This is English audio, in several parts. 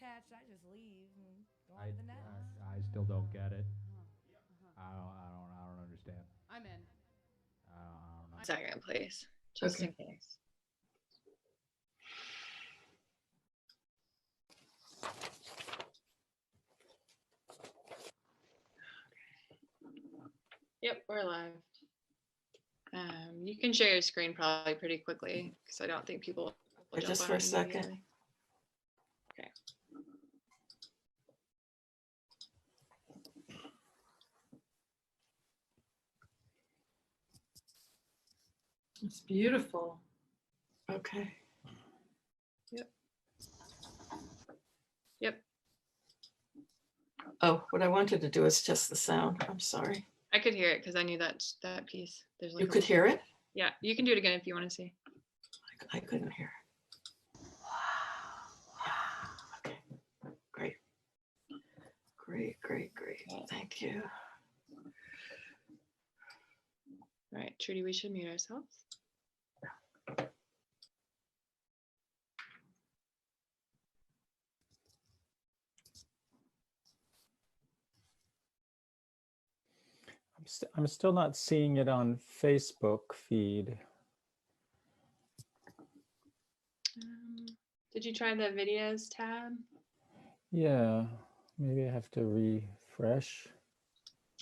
attached, I just leave and go on to the next. I still don't get it. I don't understand. I'm in. I don't know. Second, please, just in case. Yep, we're live. You can share your screen probably pretty quickly because I don't think people will jump Just on for a it second. immediately. Okay. It's beautiful. Okay. Yep. Yep. Oh, what I wanted to do is just the sound. I'm sorry. I could hear it because I knew that piece. There's like You could hear it? Yeah, you can do it again if you want to see. I couldn't hear it. Wow. Okay. Great. Great, great, great. Thank you. All right, Trudy, we should mute ourselves. I'm still not seeing it on Facebook feed. Did you try the videos tab? Yeah, maybe I have to refresh.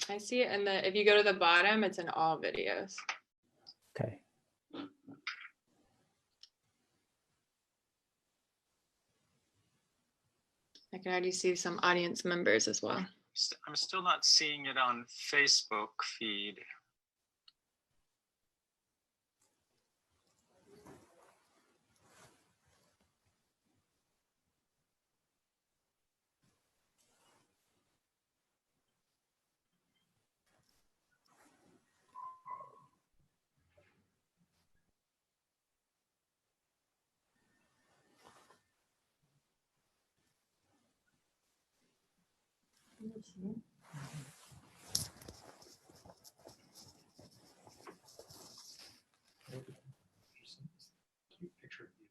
I see it, and if you go to the bottom, it's in all videos. Okay. I can already see some audience members as well. I'm still not seeing it on Facebook feed. Cute picture of you.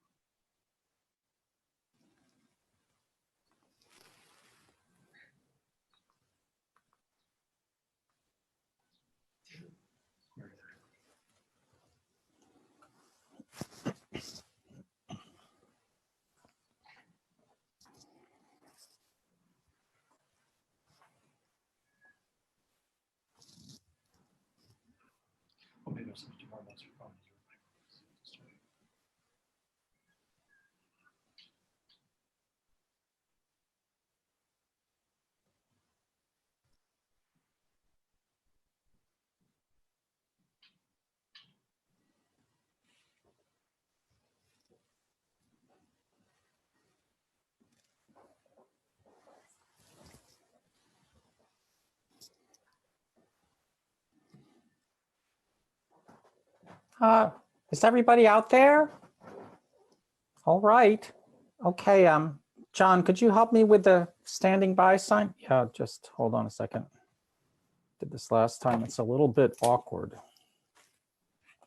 Well, maybe I'll send you more notes for phone. Is everybody out there? All right. Okay, John, could you help me with the standing by sign? Yeah, just hold on a second. Did this last time. It's a little bit awkward.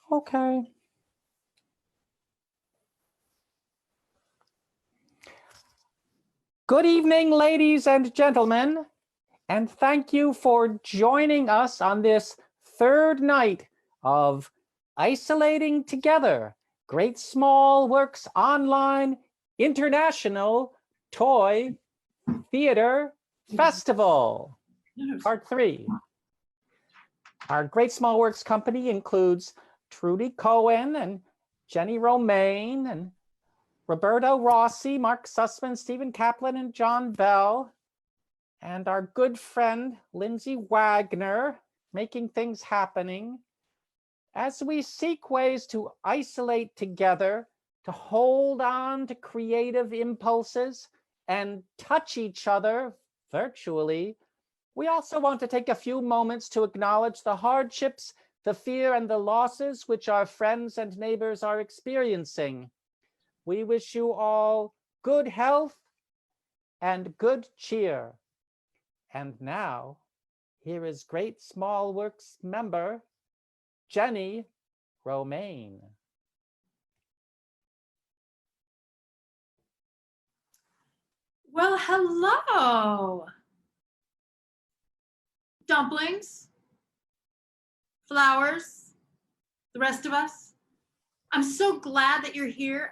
Okay. Good evening, ladies and gentlemen, and thank you for joining us on this third night of Isolating Together, Great Small Works Online International Toy Theater Festival, Part 3. Our Great Small Works company includes Trudy Cohen and Jenny Romaine and Roberto Rossi, Mark Sussman, Stephen Kaplan, and John Bell, and our good friend Lindsay Wagner, making things happening, as we seek ways to isolate together, to hold on to creative impulses and touch each other virtually. We also want to take a few moments to acknowledge the hardships, the fear, and the losses which our friends and neighbors are experiencing. We wish you all good health and good cheer. And now, here is Great Small Works member, Jenny Romaine. Well, hello. Dumplings, flowers, the rest of us. I'm so glad that you're here.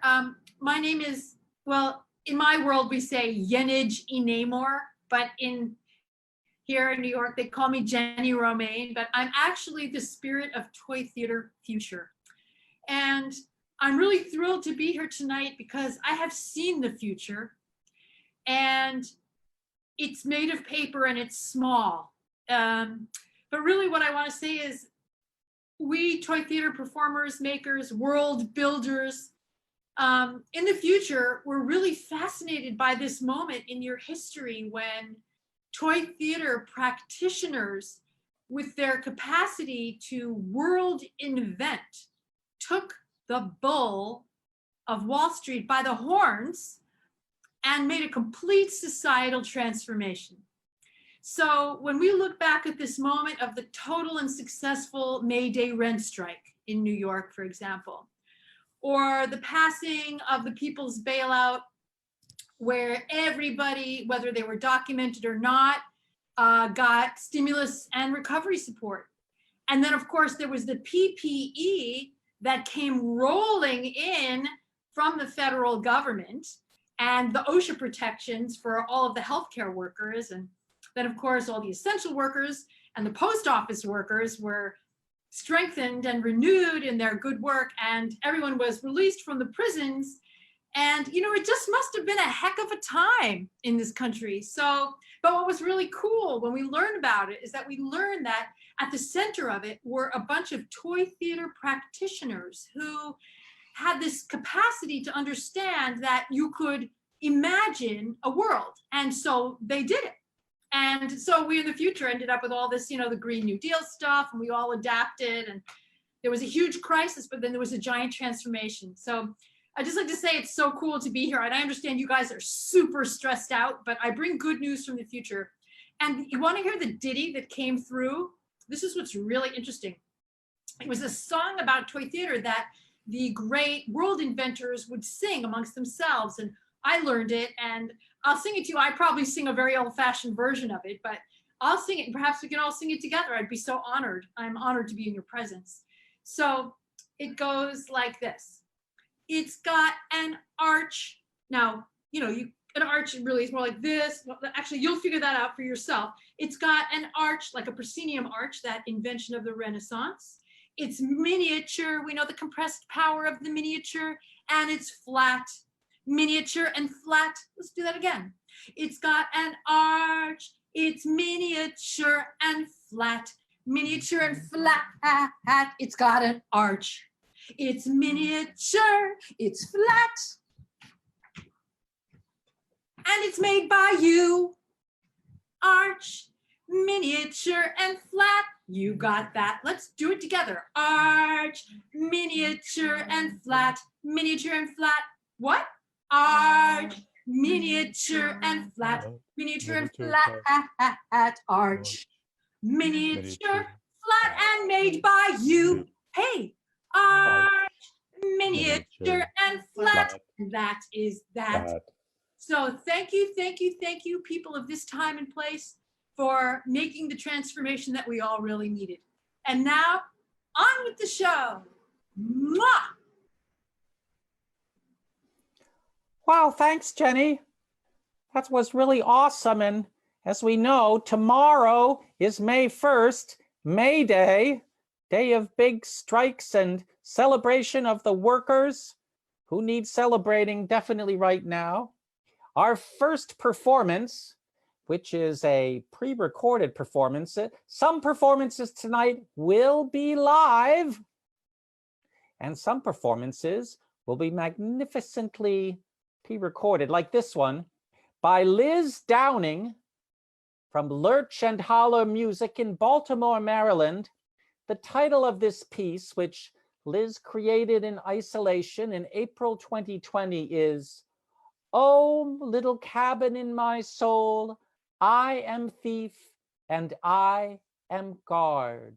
My name is, well, in my world, we say Yenage Enamor, but here in New York, they call me Jenny Romaine, but I'm actually the spirit of Toy Theater Future. And I'm really thrilled to be here tonight because I have seen the future, and it's made of paper and it's small. But really what I want to say is we toy theater performers, makers, world builders, in the future, we're really fascinated by this moment in your history when toy theater practitioners, with their capacity to world invent, took the bull of Wall Street by the horns and made a complete societal transformation. So when we look back at this moment of the total and successful May Day rent strike in New York, for example, or the passing of the People's Bailout, where everybody, whether they were documented or not, got stimulus and recovery support. And then of course there was the PPE that came rolling in from the federal government, and the OSHA protections for all of the healthcare workers. And then of course all the essential workers and the post office workers were strengthened and renewed in their good work, and everyone was released from the prisons. And it just must have been a heck of a time in this country. So, but what was really cool when we learned about it is that we learned that at the center of it were a bunch of toy theater practitioners who had this capacity to understand that you could imagine a world. And so they did it. And so we in the future ended up with all this, the Green New Deal stuff, and we all adapted, and there was a huge crisis, but then there was a giant transformation. So I just like to say it's so cool to be here. And I understand you guys are super stressed out, but I bring good news from the future. And you want to hear the ditty that came through? This is what's really interesting. It was a song about toy theater that the great world inventors would sing amongst themselves. And I learned it, and I'll sing it to you. I probably sing a very old-fashioned version of it, but I'll sing it, and perhaps we can all sing it together. I'd be so honored. I'm honored to be in your presence. So it goes like this. It's got an arch. Now, an arch really is more like this. Well, actually, you'll figure that out for yourself. It's got an arch, like a proscenium arch, that invention of the Renaissance. It's miniature. We know the compressed power of the miniature, and it's flat. Miniature and flat. Let's do that again. It's got an arch. It's miniature and flat. Miniature and flat. It's got an arch. It's miniature. It's flat. And it's made by you. Arch, miniature, and flat. You got that. Let's do it together. Arch, miniature, and flat. Miniature and flat. What? Arch, miniature, and flat. Miniature and flat. Arch, miniature, flat, and made by you. Hey, arch, miniature, and flat. That is that. So thank you, people of this time and place, for making the transformation that we all really needed. And now, on with the show. Mwah! Wow, thanks, Jenny. That was really awesome. And as we know, tomorrow is May 1st, May Day, day of big strikes and celebration of the workers who need celebrating definitely right now. Our first performance, which is a pre-recorded performance, some performances tonight will be live, and some performances will be magnificently pre-recorded, like this one by Liz Downing from Lurch and Holler Music in Baltimore, Maryland. The title of this piece, which Liz created in isolation in April 2020, is "Oh, Little Cabin in My Soul, I am thief and I am guard."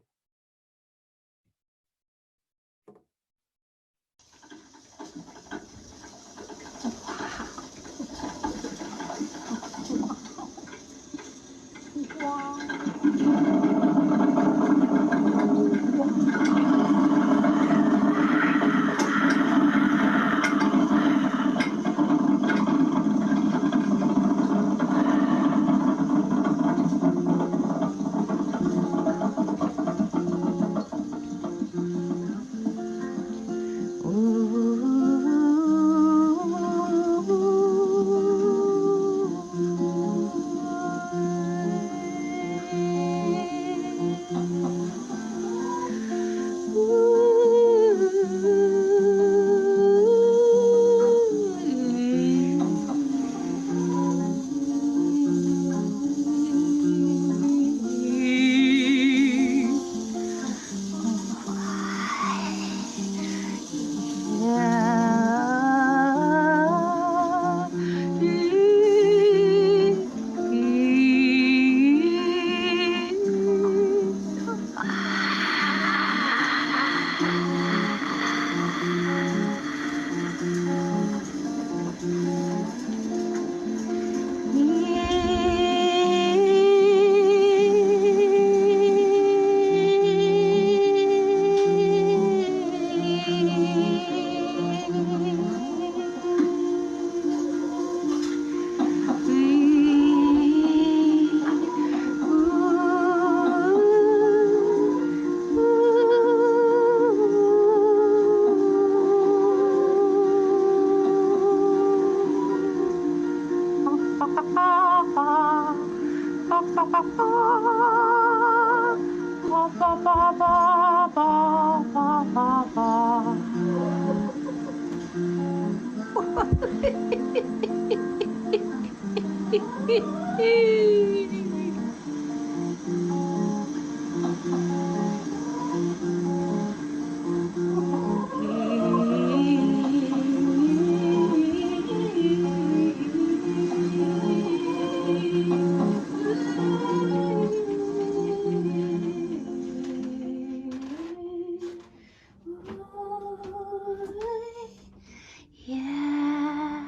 Yeah.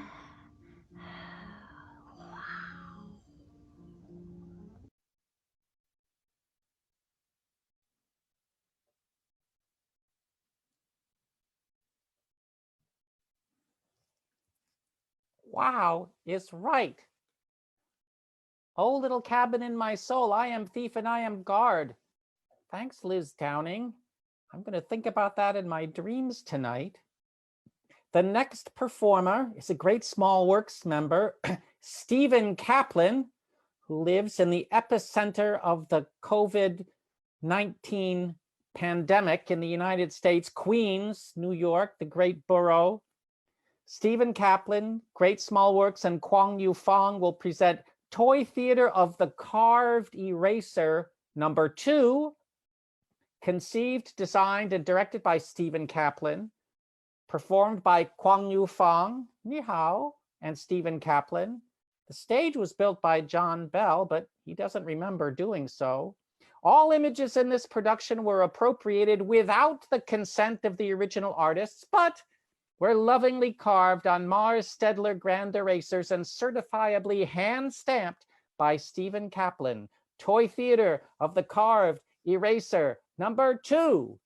Wow is right. Oh, little cabin in my soul, I am thief and I am guard. Thanks, Liz Downing. I'm going to think about that in my dreams tonight. The next performer is a Great Small Works member, Stephen Kaplan, who lives in the epicenter of the COVID-19 pandemic in the United States, Queens, New York, the great borough. Stephen Kaplan, Great Small Works, and Kwong Yu Fong will present Toy Theater of the Carved Eraser #2, conceived, designed, and directed by Stephen Kaplan, performed by Kwong Yu Fong, ni hao, and Stephen Kaplan. The stage was built by John Bell, but he doesn't remember doing so. All images in this production were appropriated without the consent of the original artists, but were lovingly carved on Mars Stedler grand erasers and certifiably hand-stamped by Stephen Kaplan. Toy Theater of the Carved Eraser #2.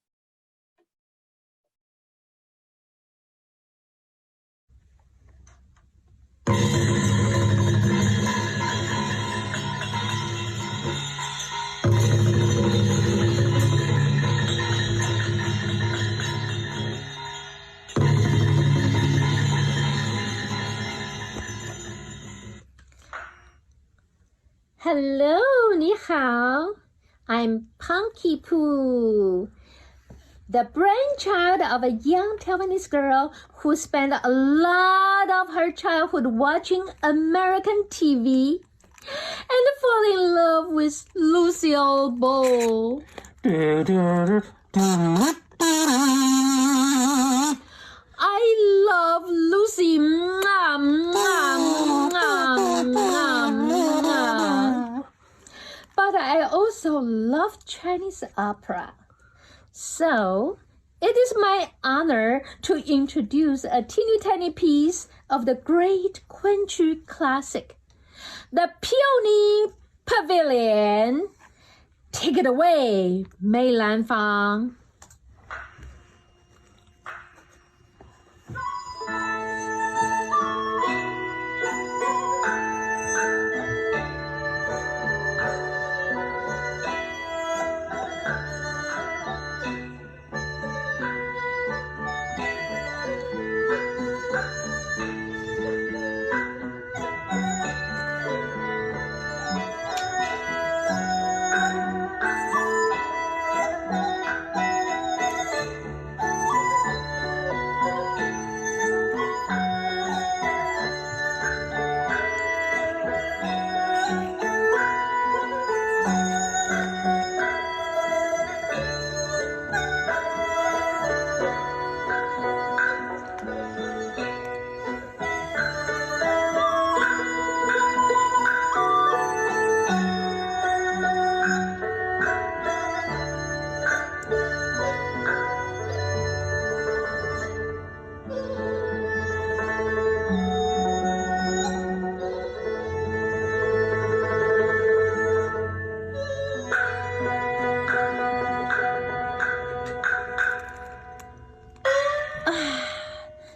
Hello, 你好. I'm Punky Poo, the brainchild of a young Taiwanese girl who spent a lot of her childhood watching American TV and fall in love with Lucille Ball. I love Lucy. Mwah, mwah, mwah, mwah, mwah. But I also love Chinese opera. So it is my honor to introduce a teeny tiny piece of the great country classic, The Peony Pavilion. Take it away, Mei Lan Fang.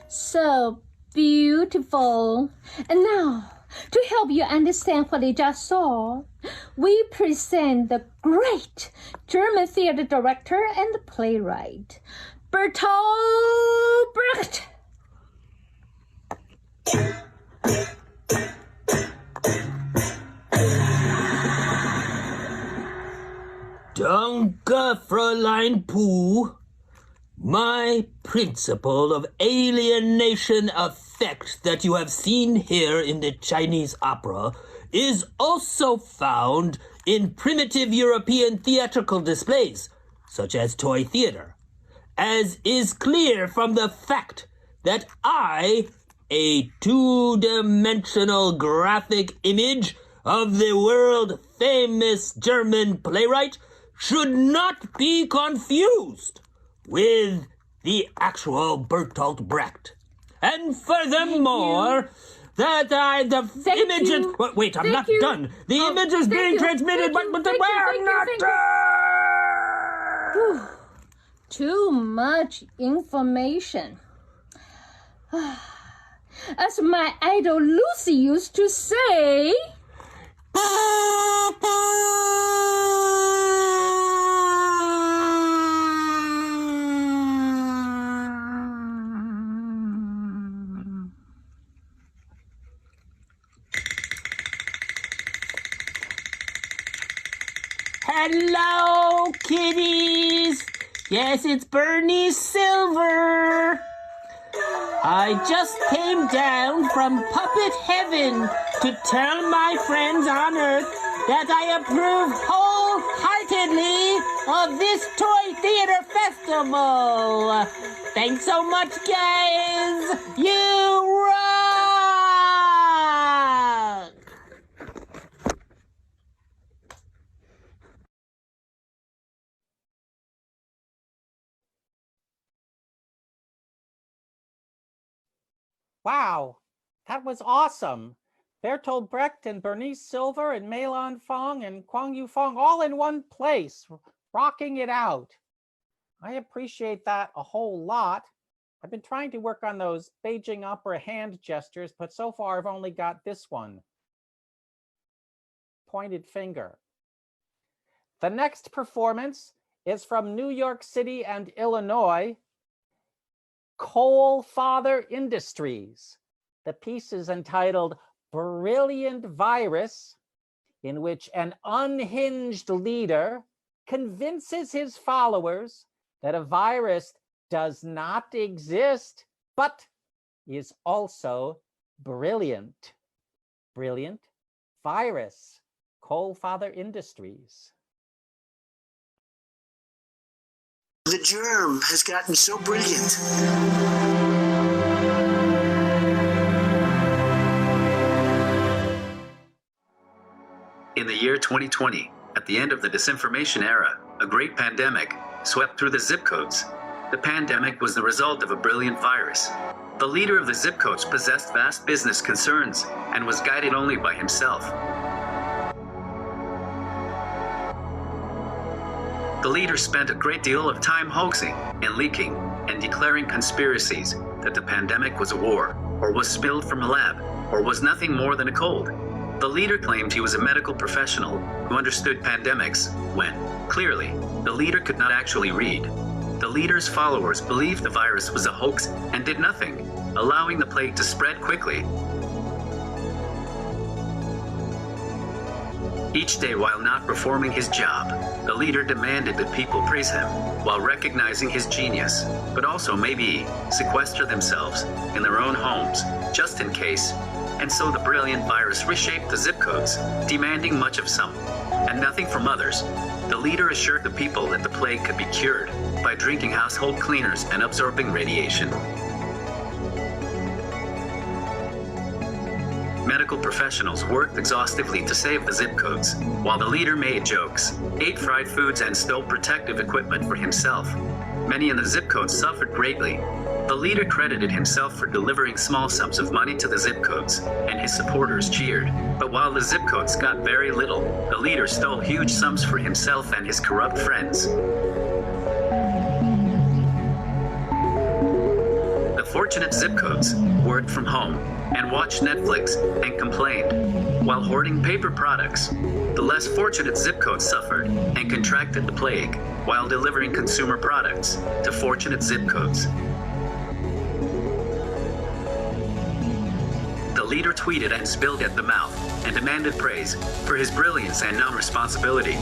So beautiful. And now, to help you understand what you just saw, we present the great German theater director and playwright, Bertolt Brecht. Fräulein Pooh, my principle of alienation effect that you have seen here in the Chinese opera is also found in primitive European theatrical displays, such as toy theater, as is clear from the fact that I, a two-dimensional graphic image of the world-famous German playwright, should not be confused with the actual Bertolt Brecht. And furthermore, that the images... Wait, I'm not done. The image is being transmitted, but I'm not done! Too much information. As my idol Lucy used to say... Hello, kitties! Yes, it's Bernie Silver. I just came down from Puppet Heaven to tell my friends on Earth that I approve wholeheartedly of this Toy Theater Festival. Thanks so much, guys. You rock! Wow, that was awesome. Bertolt Brecht and Bernice Silver and Meilon Fong and Kwang Yu Fong all in one place, rocking it out. I appreciate that a whole lot. I've been trying to work on those Beijing opera hand gestures, but so far I've only got this one. Pointed finger. The next performance is from New York City and Illinois, Coal Father Industries. The piece is entitled Brilliant Virus, in which an unhinged leader convinces his followers that a virus does not exist, but is also brilliant. Brilliant Virus, Coal Father Industries. The germ has gotten so brilliant. In the year 2020, at the end of the disinformation era, a great pandemic swept through the zip codes. The pandemic was the result of a brilliant virus. The leader of the zip codes possessed vast business concerns and was guided only by himself. The leader spent a great deal of time hoaxing and leaking and declaring conspiracies that the pandemic was a war, or was spilled from a lab, or was nothing more than a cold. The leader claimed he was a medical professional who understood pandemics when, clearly, the leader could not actually read. The leader's followers believed the virus was a hoax and did nothing, allowing the plague to spread quickly. Each day, while not performing his job, the leader demanded that people praise him while recognizing his genius, but also maybe sequester themselves in their own homes, just in case. And so the brilliant virus reshaped the zip codes, demanding much of some and nothing from others. The leader assured the people that the plague could be cured by drinking household cleaners and absorbing radiation. Medical professionals worked exhaustively to save the zip codes, while the leader made jokes, ate fried foods, and stole protective equipment for himself. Many in the zip codes suffered greatly. The leader credited himself for delivering small sums of money to the zip codes, and his supporters cheered. But while the zip codes got very little, the leader stole huge sums for himself and his corrupt friends. The fortunate zip codes worked from home and watched Netflix and complained while hoarding paper products. The less fortunate zip codes suffered and contracted the plague while delivering consumer products to fortunate zip codes. The leader tweeted and spilled at the mouth and demanded praise for his brilliance and non-responsibility.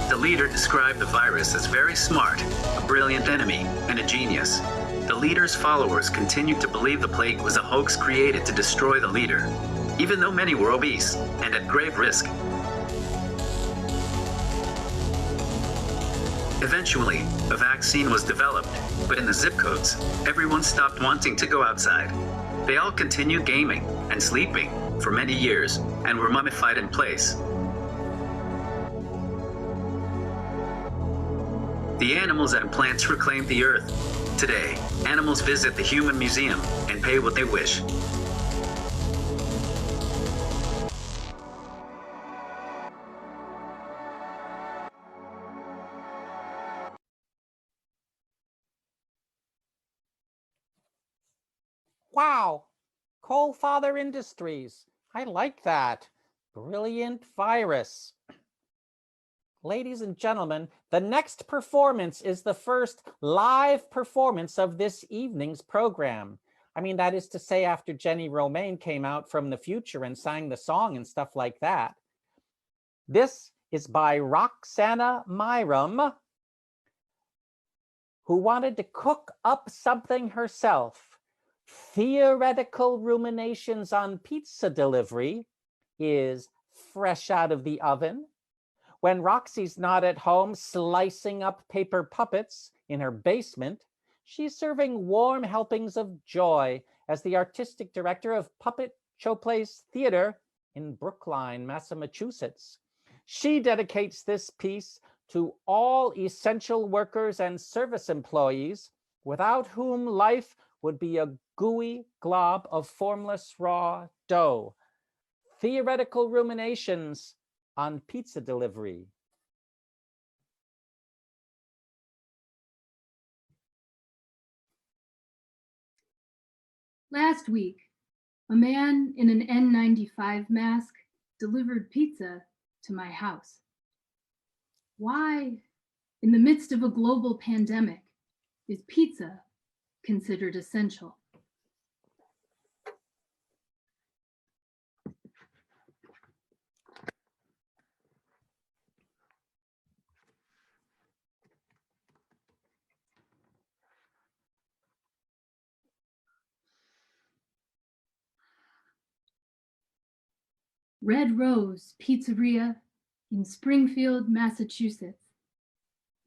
The leader described the virus as very smart, a brilliant enemy, and a genius. The leader's followers continued to believe the plague was a hoax created to destroy the leader, even though many were obese and at grave risk. Eventually, a vaccine was developed, but in the zip codes, everyone stopped wanting to go outside. They all continued gaming and sleeping for many years and were mummified in place. The animals and plants reclaimed the earth. Today, animals visit the human museum and pay what they wish. Wow, Coal Father Industries. I like that. Brilliant virus. Ladies and gentlemen, the next performance is the first live performance of this evening's program. I mean, that is to say, after Jenny Romaine came out from the future and sang the song and stuff like that. This is by Roxana Myram, who wanted to cook up something herself. Theoretical Ruminations on Pizza Delivery is fresh out of the oven. When Roxy's not at home slicing up paper puppets in her basement, she's serving warm helpings of joy as the artistic director of Puppet Showplace Theater in Brookline, Massachusetts. She dedicates this piece to all essential workers and service employees without whom life would be a gooey glob of formless raw dough. Theoretical Ruminations on Pizza Delivery. Last week, a man in an N95 mask delivered pizza to my house. Why, in the midst of a global pandemic, is pizza considered essential? Red Rose Pizzeria in Springfield, Massachusetts.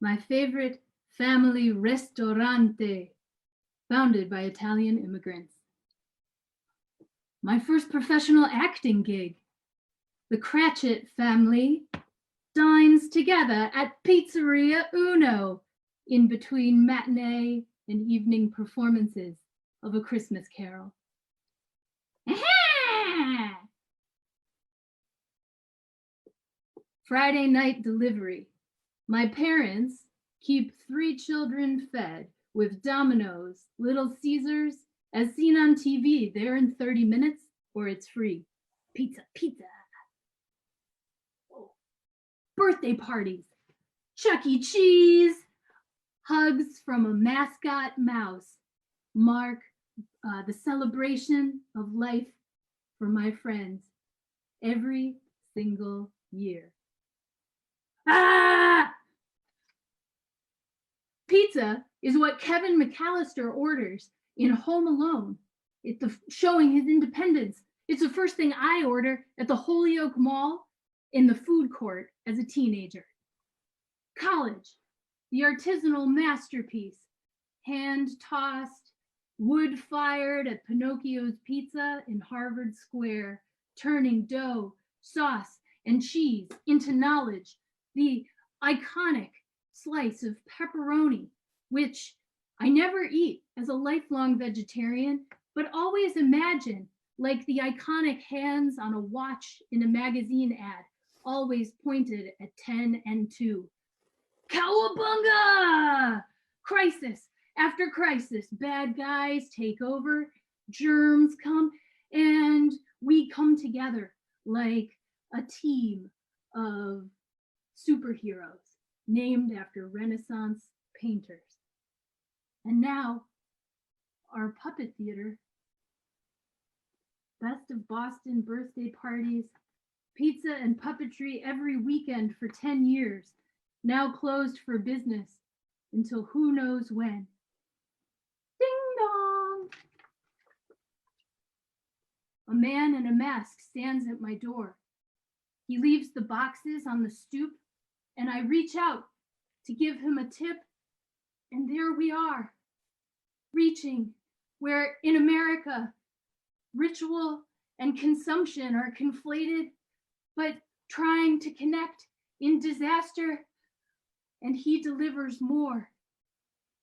My favorite family ristorante, founded by Italian immigrants. My first professional acting gig. The Cratchit family dines together at Pizzeria Uno in between matinee and evening performances of A Christmas Carol. Friday night delivery. My parents keep 3 children fed with Domino's, Little Caesars, as seen on TV. They're in 30 minutes or it's free. Pizza, pizza. Oh. Birthday parties, Chuck E. Cheese, hugs from a mascot mouse mark the celebration of life for my friends every single year. Ah! Pizza is what Kevin McAllister orders in Home Alone. It's showing his independence. It's the first thing I order at the Holyoke Mall in the food court as a teenager. College, the artisanal masterpiece, hand-tossed, wood-fired at Pinocchio's Pizza in Harvard Square, turning dough, sauce, and cheese into knowledge. The iconic slice of pepperoni, which I never eat as a lifelong vegetarian, but always imagine like the iconic hands on a watch in a magazine ad, always pointed at 10 and 2. Cowabunga! Crisis after crisis, bad guys take over, germs come, and we come together like a team of superheroes named after Renaissance painters. And now our puppet theater Best of Boston birthday parties, pizza and puppetry every weekend for 10 years, now closed for business until who knows when. Ding dong! A man in a mask stands at my door. He leaves the boxes on the stoop, and I reach out to give him a tip, and there we are, reaching where in America, ritual and consumption are conflated, but trying to connect in disaster, and he delivers more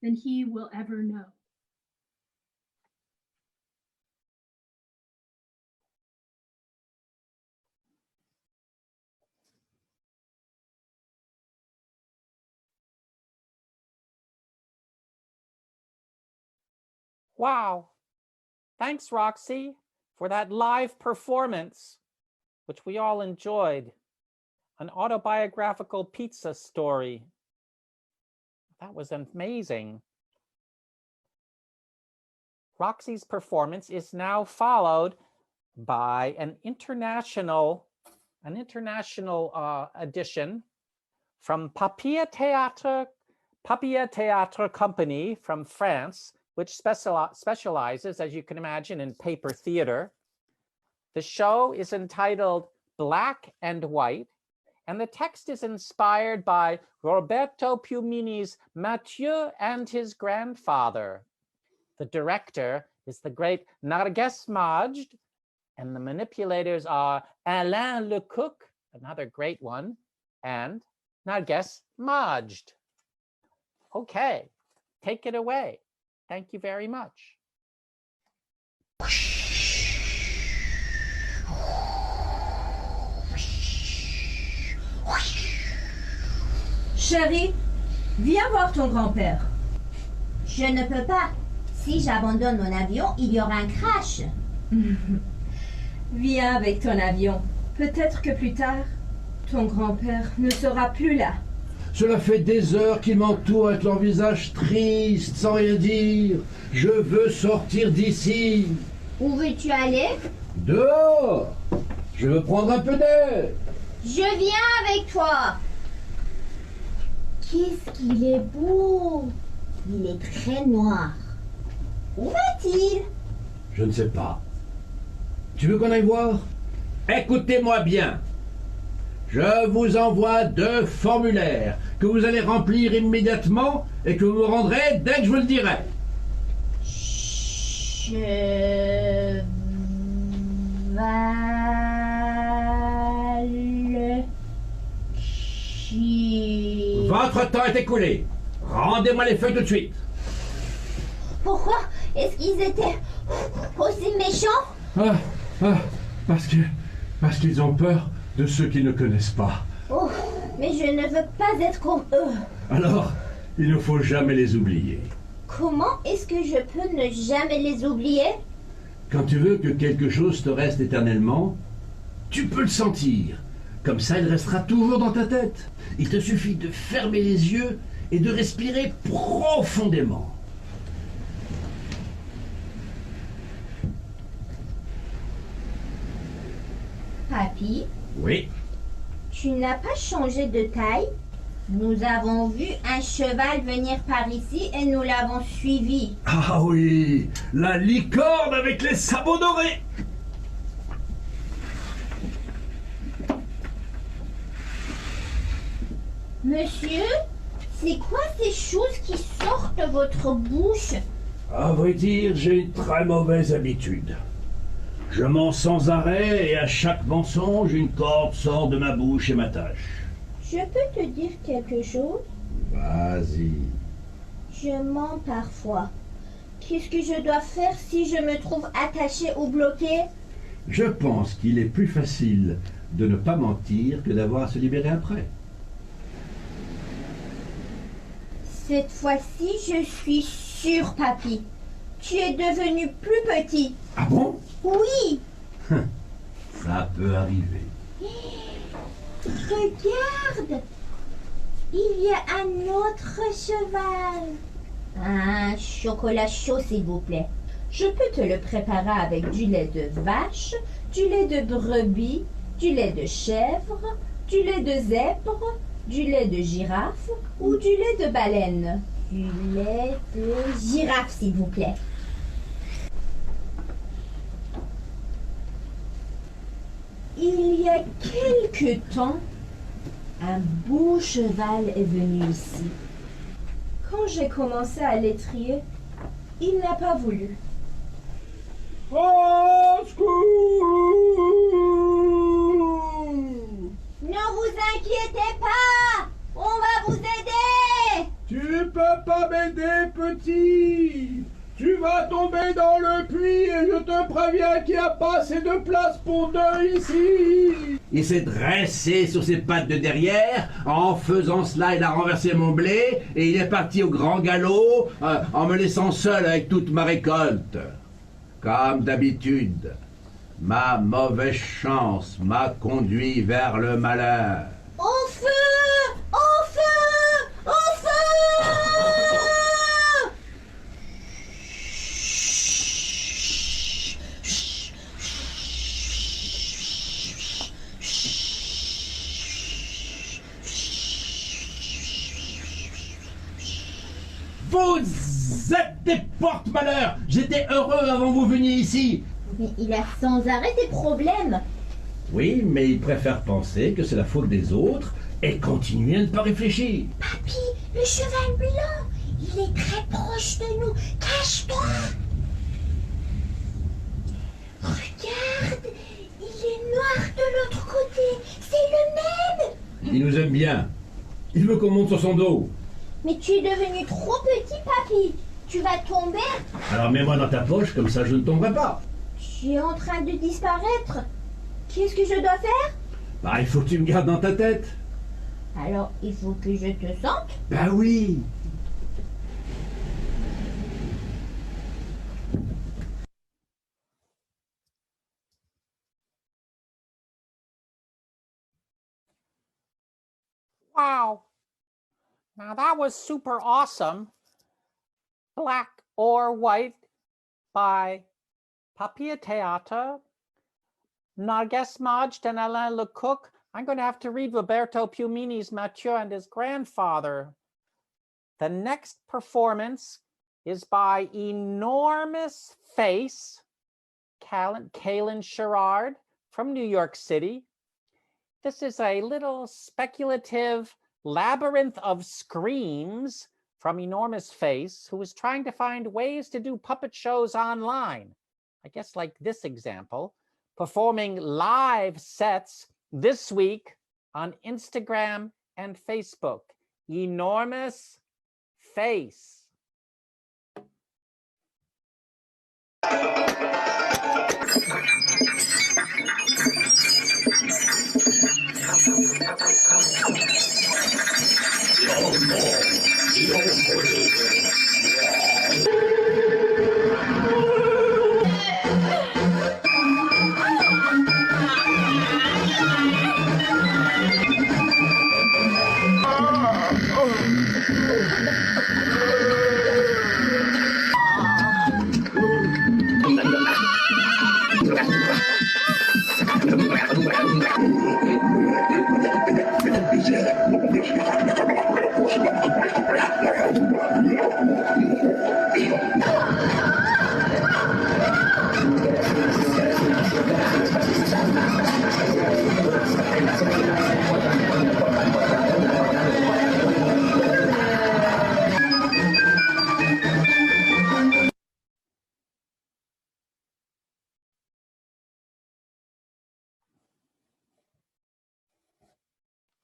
than he will ever know. Wow. Thanks, Roxy, for that live performance, which we all enjoyed. An autobiographical pizza story. That was amazing. Roxy's performance is now followed by an international edition from Papier Théâtre Company from France, which specializes, as you can imagine, in paper theater. The show is entitled Black and White, and the text is inspired by Roberto Piumini's Mathieu and his grandfather. The director is the great Narges Majd, and the manipulators are Alain Lecoq, another great one, and Narges Majd. Okay, take it away. Thank you very much. Chérie, viens voir ton grand-père. Je ne peux pas. Si j'abandonne mon avion, il y aura un crash. Viens avec ton avion. Peut-être que plus tard, ton grand-père ne sera plus là. Cela fait des heures qu'il m'entoure avec leur visage triste, sans rien dire. Je veux sortir d'ici. Où veux-tu aller? Dehors. Je veux prendre un peu d'air. Je viens avec toi. Qu'est-ce qu'il est beau. Il est très noir. Où va-t-il? Je ne sais pas. Tu veux qu'on aille voir? Écoutez-moi bien. Je vous envoie 2 formulaires que vous allez remplir immédiatement et que vous me rendrez dès que je vous le dirai. Votre temps est écoulé. Rendez-moi les feuilles tout de suite. Pourquoi est-ce qu'ils étaient aussi méchants? Parce qu'ils ont peur de ceux qu'ils ne connaissent pas. Oh, mais je ne veux pas être comme eux. Alors, il ne faut jamais les oublier. Comment est-ce que je peux ne jamais les oublier? Quand tu veux que quelque chose te reste éternellement, tu peux le sentir. Comme ça, il restera toujours dans ta tête. Il te suffit de fermer les yeux et de respirer profondément. Papy? Oui. Tu n'as pas changé de taille? Nous avons vu un cheval venir par ici et nous l'avons suivi. Ah oui, la licorne avec les sabots dorés. Monsieur, c'est quoi ces choses qui sortent de votre bouche? À vrai dire, j'ai une très mauvaise habitude. Je mens sans arrêt et à chaque mensonge, une corde sort de ma bouche et m'attache. Je peux te dire quelque chose? Vas-y. Je mens parfois. Qu'est-ce que je dois faire si je me trouve attachée ou bloquée? Je pense qu'il est plus facile de ne pas mentir que d'avoir à se libérer après. Cette fois-ci, je suis sûre, papy. Tu es devenu plus petit. Ah bon? Oui. Ça peut arriver. Regarde. Il y a un autre cheval. Un chocolat chaud, s'il vous plaît. Je peux te le préparer avec du lait de vache, du lait de brebis, du lait de chèvre, du lait de zèbre, du lait de girafe ou du lait de baleine. Du lait de girafe, s'il vous plaît. Il y a quelque temps, un beau cheval est venu ici. Quand j'ai commencé à l'étrier, il n'a pas voulu. Au secours! Ne vous inquiétez pas, on va vous aider. Tu peux pas m'aider, petit. Tu vas tomber dans le puits et je te préviens qu'il n'y a pas assez de place pour deux ici. Il s'est dressé sur ses pattes de derrière. En faisant cela, il a renversé mon blé et il est parti au grand galop en me laissant seul avec toute ma récolte. Comme d'habitude, ma mauvaise chance m'a conduit vers le malheur. Au feu! Au feu! Au feu! Vous êtes des porte-malheurs. J'étais heureux avant que vous veniez ici. Mais il a sans arrêt des problèmes. Oui, mais il préfère penser que c'est la faute des autres et continuer à ne pas réfléchir. Papy, le cheval blanc, il est très proche de nous. Cache-toi. Regarde, il est noir de l'autre côté. C'est le même. Il nous aime bien. Il veut qu'on monte sur son dos. Mais tu es devenu trop petit, papy. Tu vas tomber. Alors mets-moi dans ta poche, comme ça je ne tomberai pas. Tu es en train de disparaître. Qu'est-ce que je dois faire? Bah, il faut que tu me gardes dans ta tête. Alors, il faut que je te sente? Bah oui. Wow. Now that was super awesome. Black or White by Papier Theater, Narges Majd and Alain Lecoq. I'm going to have to read Roberto Piumini's Mathieu and his grandfather. The next performance is by Enormous Face, Kaylin Sherrard from New York City. This is a little speculative labyrinth of screams from Enormous Face, who is trying to find ways to do puppet shows online. I guess like this example, performing live sets this week on Instagram and Facebook. Enormous Face.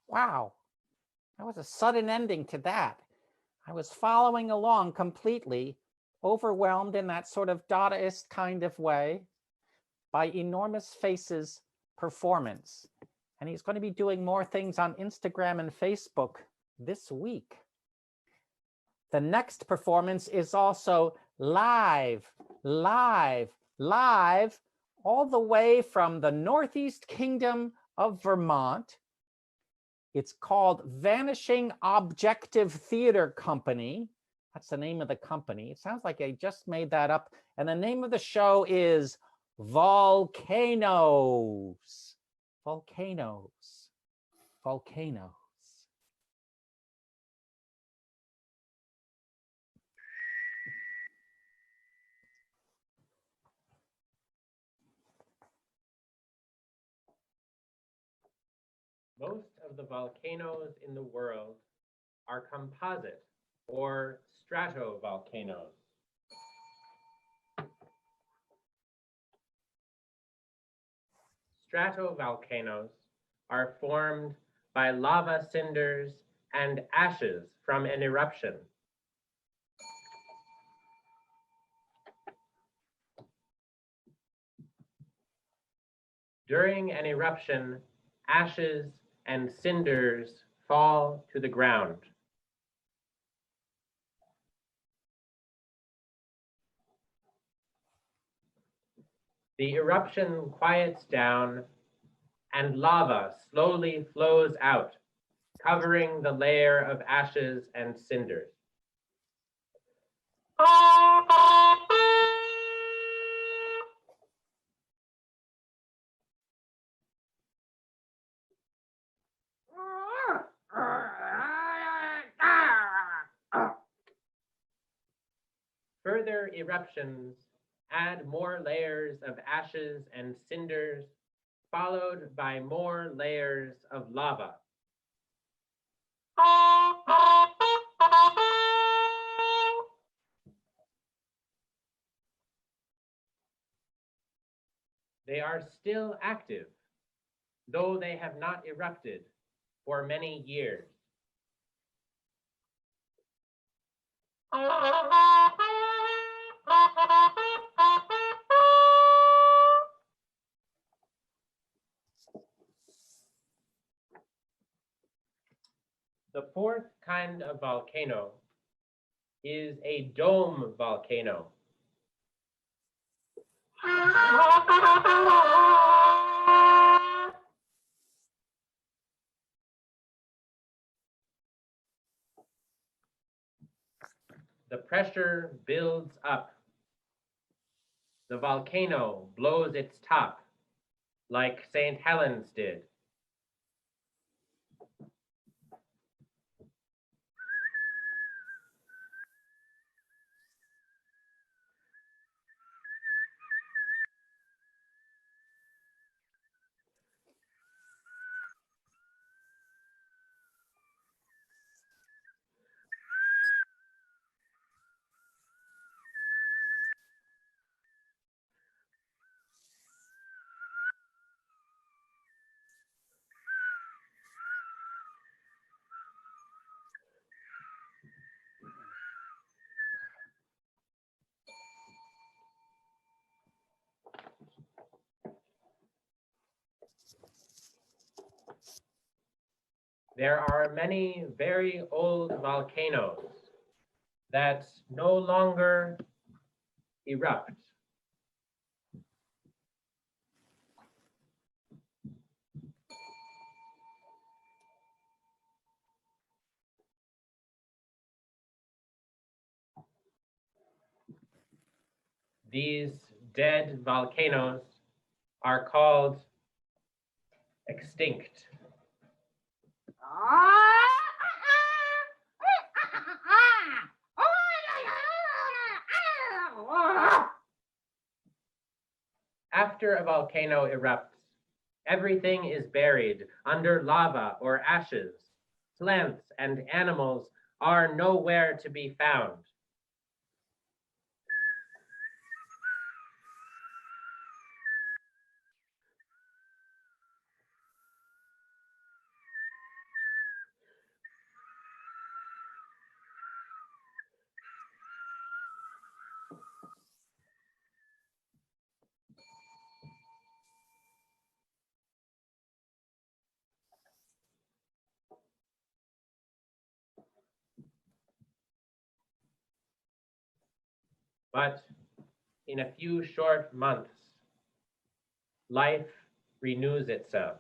Wow, that was a sudden ending to that. I was following along completely, overwhelmed in that sort of Dadaist kind of way by Enormous Face's performance. And he's going to be doing more things on Instagram and Facebook this week. The next performance is also live, all the way from the Northeast Kingdom of Vermont. It's called Vanishing Objective Theater Company. That's the name of the company. It sounds like I just made that up. And the name of the show is Volcanoes. Volcanoes. Volcanoes. Most of the volcanoes in the world are composite or stratovolcanoes. Stratovolcanoes are formed by lava cinders and ashes from an eruption. During an eruption, ashes and cinders fall to the ground. The eruption quiets down and lava slowly flows out, covering the layer of ashes and cinders. Further eruptions add more layers of ashes and cinders, followed by more layers of lava. They are still active, though they have not erupted for many years. The fourth kind of volcano is a dome volcano. The pressure builds up. The volcano blows its top, like St. Helens did. There are many very old volcanoes that no longer erupt. These dead volcanoes are called extinct. After a volcano erupts, everything is buried under lava or ashes. Plants and animals are nowhere to be found. But in a few short months, life renews itself.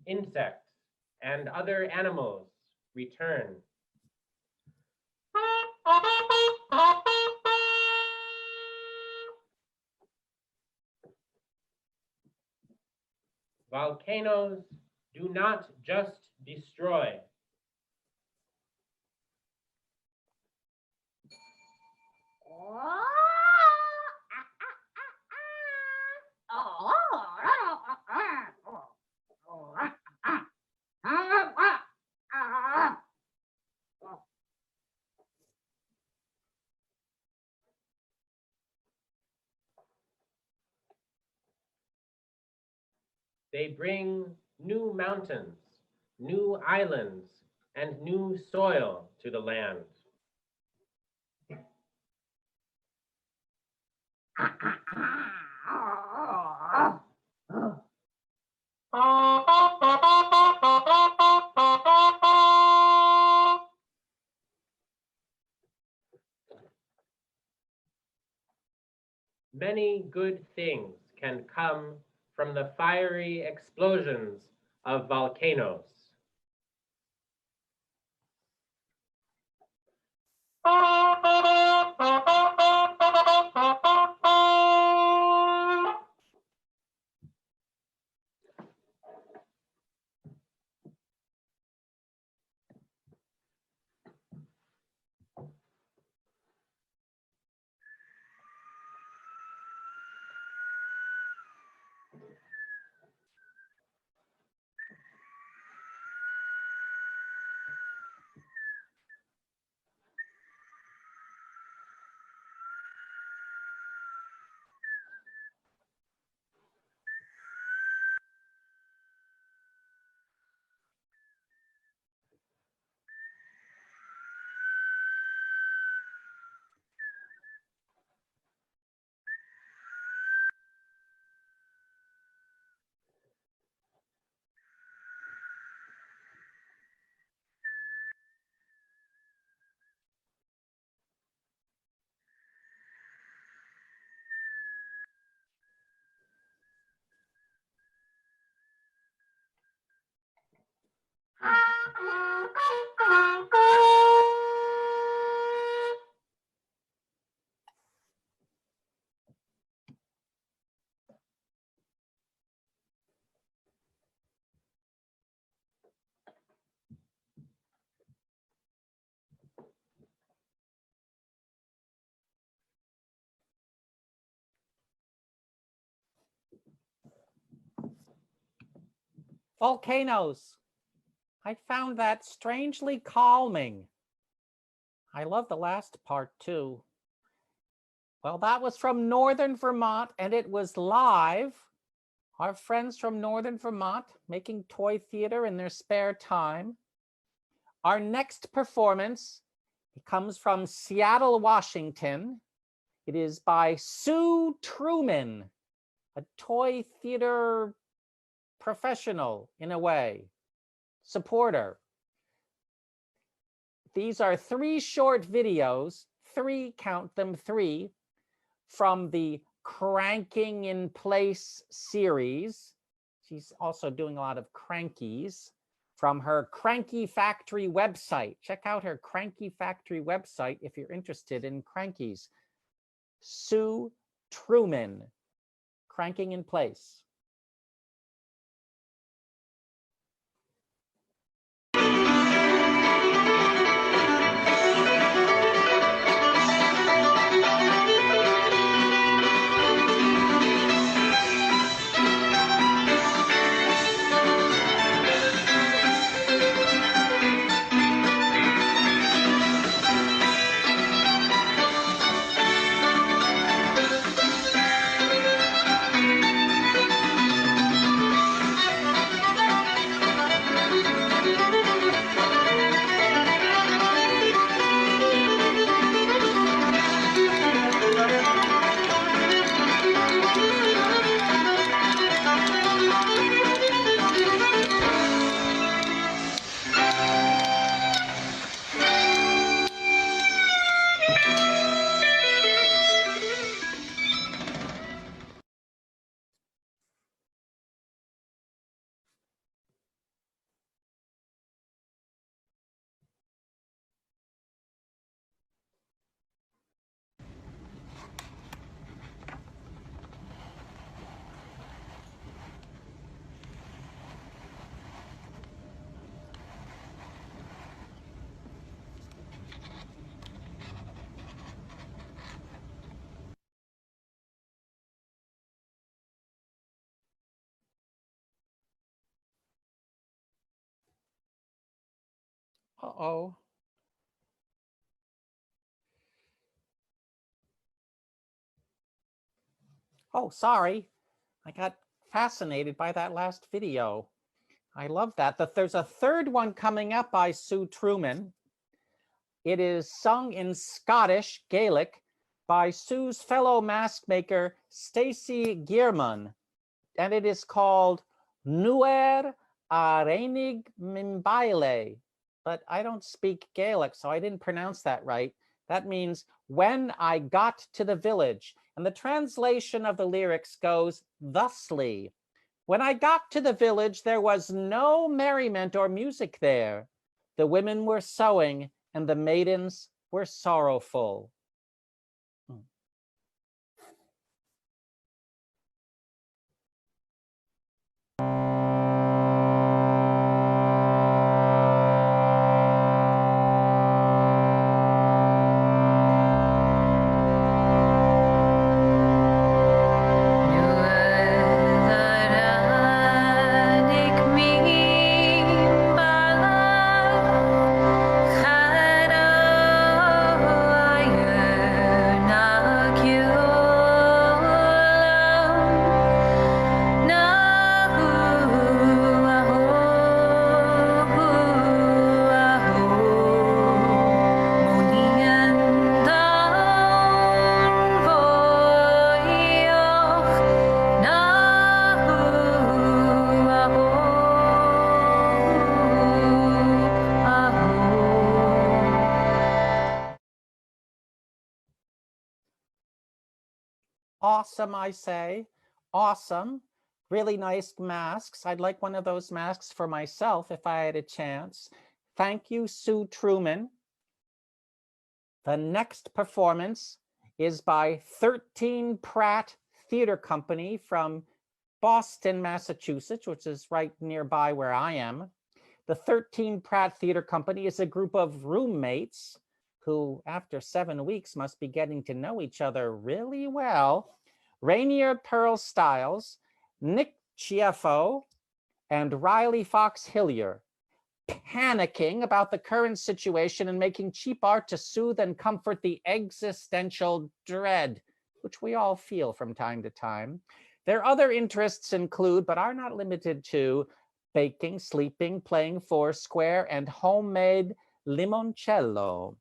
Insects and other animals return. Volcanoes do not just destroy. They bring new mountains, new islands, and new soil to the land. Many good things can come from the fiery explosions of volcanoes. Volcanoes. I found that strangely calming. I love the last part too. Well, that was from Northern Vermont, and it was live. Our friends from Northern Vermont making toy theater in their spare time. Our next performance comes from Seattle, Washington. It is by Sue Truman, a toy theater professional in a way, supporter. These are 3 short videos, 3, count them 3, from the Cranking in Place series. She's also doing a lot of crankies from her Cranky Factory website. Check out her Cranky Factory website if you're interested in crankies. Sue Truman, Cranking in Place. Uh-oh. Oh, sorry. I got fascinated by that last video. I love that. There's a third one coming up by Sue Truman. It is sung in Scottish Gaelic by Sue's fellow mask maker, Stacey Gearman. And it is called Nuair a Reinig Mimbaile. But I don't speak Gaelic, so I didn't pronounce that right. That means when I got to the village. And the translation of the lyrics goes thusly. When I got to the village, there was no merriment or music there. The women were sewing and the maidens were sorrowful. Awesome, I say. Awesome. Really nice masks. I'd like one of those masks for myself if I had a chance. Thank you, Sue Truman. The next performance is by 13 Pratt Theater Company from Boston, Massachusetts, which is right nearby where I am. The 13 Pratt Theater Company is a group of roommates who, after 7 weeks, must be getting to know each other really well. Rainier Pearl Stiles, Nick Chieffo, and Riley Fox Hillier, panicking about the current situation and making cheap art to soothe and comfort the existential dread, which we all feel from time to time. Their other interests include, but are not limited to, baking, sleeping, playing foursquare, and homemade limoncello.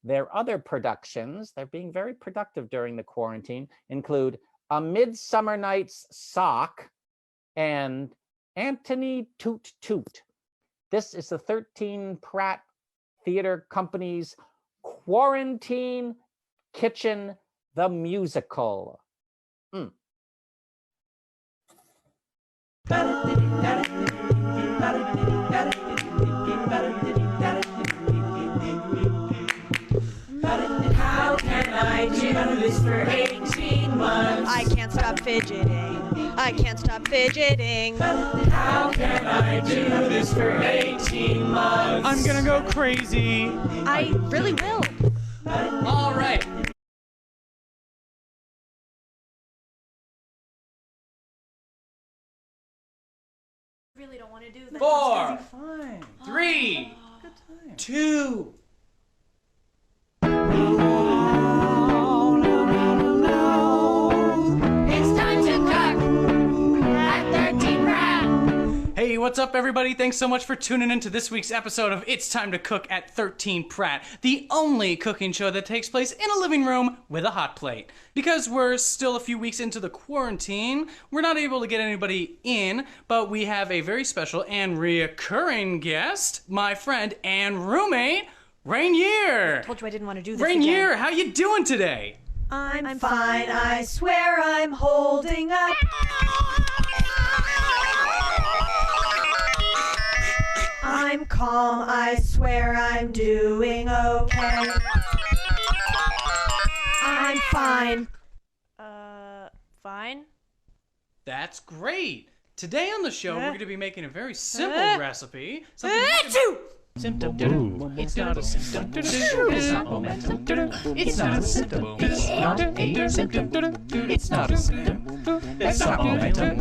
Their other productions, they're being very productive during the quarantine, include A Midsummer Night's Sock and Antony Toot Toot. This is the 13 Pratt Theater Company's Quarantine Kitchen, the Musical. How can I do this for 18 months? I can't stop fidgeting. I can't stop fidgeting. How can I do this for 18 months? I'm gonna go crazy. I really will. All right. Really don't want to do that. 4, Fine. 3, 2. It's time to cook at 13 Pratt. Hey, what's up, everybody? Thanks so much for tuning in to this week's episode of It's Time to Cook at 13 Pratt, the only cooking show that takes place in a living room with a hot plate. Because we're still a few weeks into the quarantine, we're not able to get anybody in, but we have a very special and reoccurring guest, my friend and roommate, Rainier. I told you I didn't want to do this Rainier, again. how you doing today? I'm fine, I swear I'm holding up. I'm calm, I swear I'm doing okay. I'm fine. Fine? That's great. Today on the show, we're going to be making a very simple recipe. Something Symptom. It's not a symptom. It's not momentum. It's not a symptom. It's not a symptom. It's not a symptom. It's not momentum.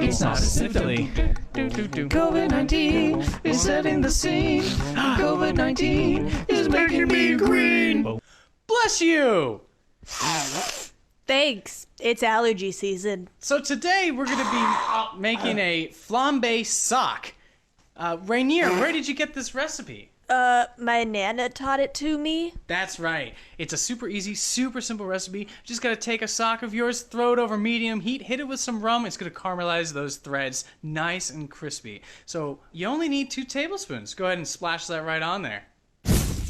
It's not a symptom. COVID-19 is setting the scene. COVID-19 is making me green. Bless you! Thanks. It's allergy season. So today we're going to be making a flambe sock. Rainier, where did you get this recipe? My Nana taught it to me. That's right. It's a super easy, super simple recipe. Just gotta take a sock of yours, throw it over medium heat, hit it with some rum. It's gonna caramelize those threads nice and crispy. So you only need 2 tablespoons. Go ahead and splash that right on there.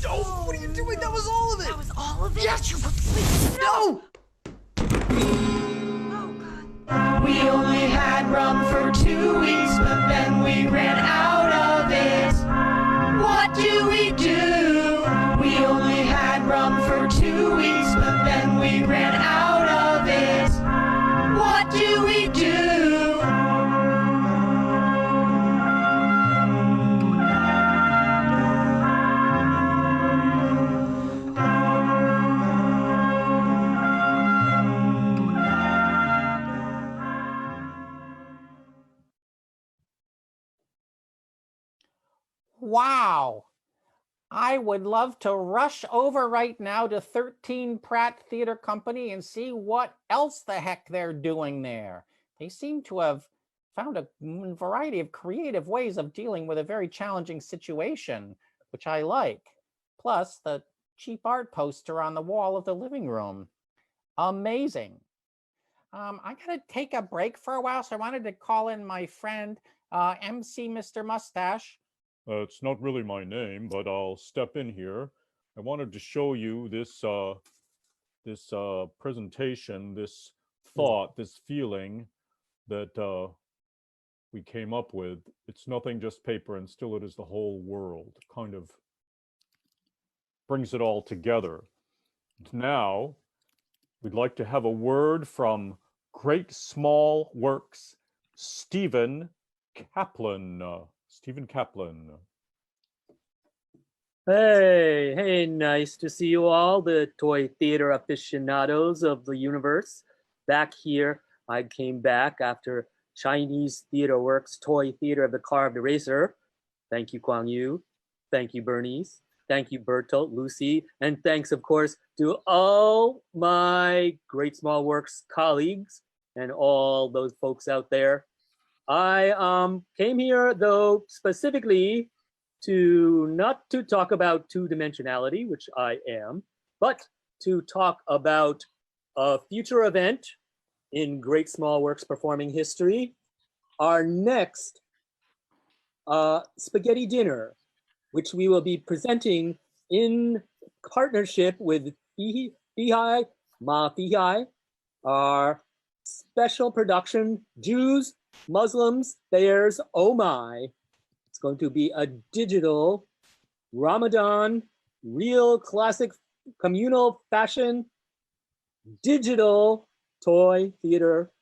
Oh, what are you doing? That was all of it. That was all of it? Yes, you no! We only had rum for 2 weeks, but then we ran out of it. What do we do? We only had rum for 2 weeks, but then we ran out of it. What do we do? Wow. I would love to rush over right now to 13 Pratt Theater Company and see what else the heck they're doing there. They seem to have found a variety of creative ways of dealing with a very challenging situation, which I like. Plus, the cheap art poster on the wall of the living room. Amazing. I gotta take a break for a while, so I wanted to call in my friend, MC Mr. Mustache. It's not really my name, but I'll step in here. I wanted to show you this presentation, this thought, this feeling that we came up with. It's nothing just paper, and still it is the whole world. Kind of brings it all together. Now, we'd like to have a word from Great Small Works, Stephen Kaplan. Stephen Kaplan. Hey, nice to see you all, the toy theater aficionados of the universe. Back here, I came back after Chinese Theater Works Toy Theater of the Carved Eraser. Thank you, Kwang Yu. Thank you, Bernice. Thank you, Bertolt, Lucy. And thanks, of course, to all my Great Small Works colleagues and all those folks out there. I came here, though, specifically not to talk about two-dimensionality, which I am, but to talk about a future event in Great Small Works performing history, our next spaghetti dinner, which we will be presenting in partnership with Fihai Ma Fihai, our special production, Jews, Muslims, Theirs, Oh My. It's going to be a digital Ramadan, real classic communal fashion, digital toy theater,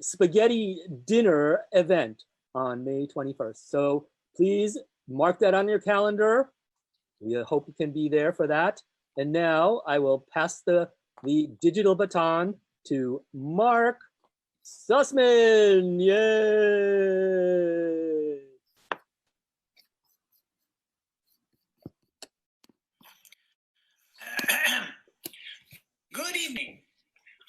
spaghetti dinner event on May 21st. So please mark that on your calendar. We hope you can be there for that. And now I will pass the digital baton to Mark Sussman. Yay! Good evening.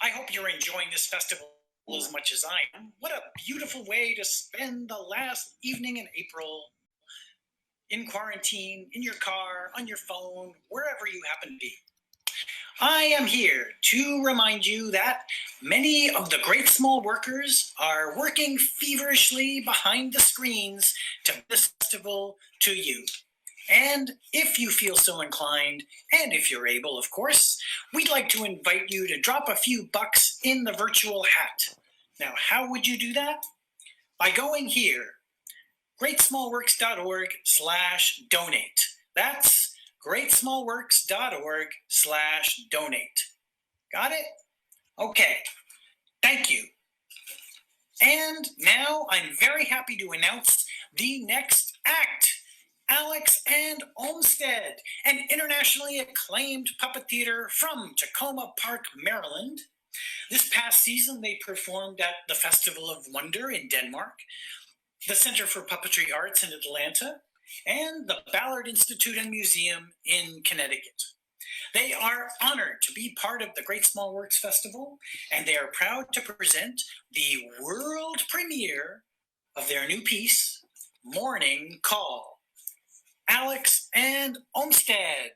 I hope you're enjoying this festival as much as I am. What a beautiful way to spend the last evening in April. In quarantine, in your car, on your phone, wherever you happen to be. I am here to remind you that many of the Great Small Workers are working feverishly behind the screens to bring this festival to you. And if you feel so inclined, and if you're able, of course, we'd like to invite you to drop a few bucks in the virtual hat. Now, how would you do that? By going here, greatsmallworks.org/donate. That's greatsmallworks.org/donate. Got it? Okay. Thank you. And now I'm very happy to announce the next act. Alex and Olmsted, an internationally acclaimed puppet theater from Tacoma Park, Maryland. This past season, they performed at the Festival of Wonder in Denmark, the Center for Puppetry Arts in Atlanta, and the Ballard Institute and Museum in Connecticut. They are honored to be part of the Great Small Works Festival, and they are proud to present the world premiere of their new piece, Morning Call. Alex and Olmsted.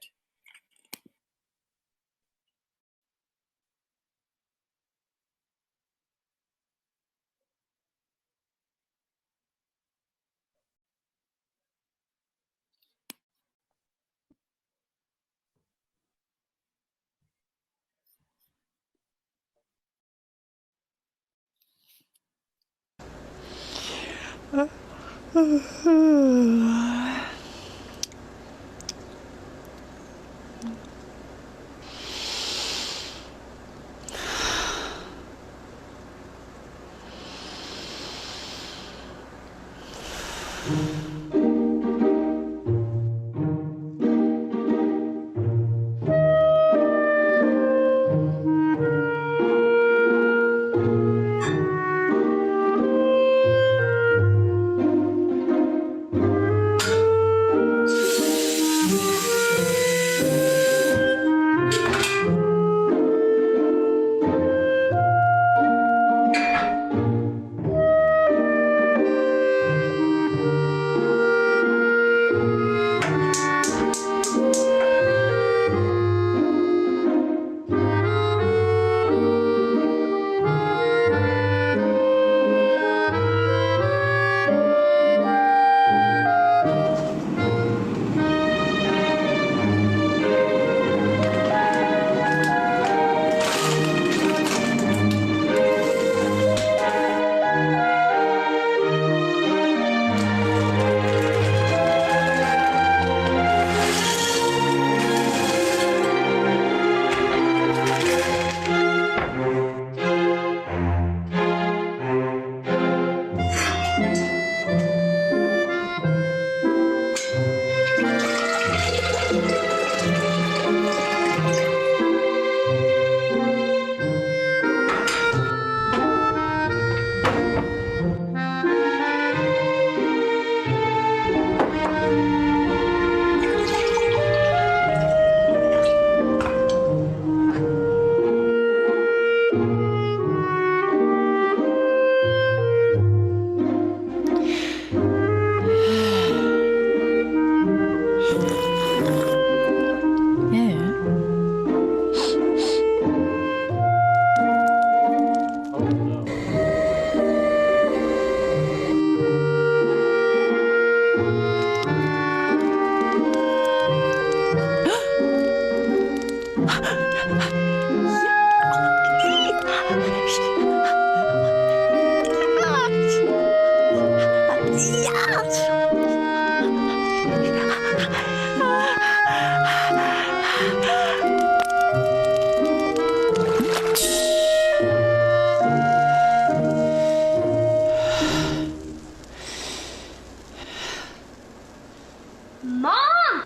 Mom!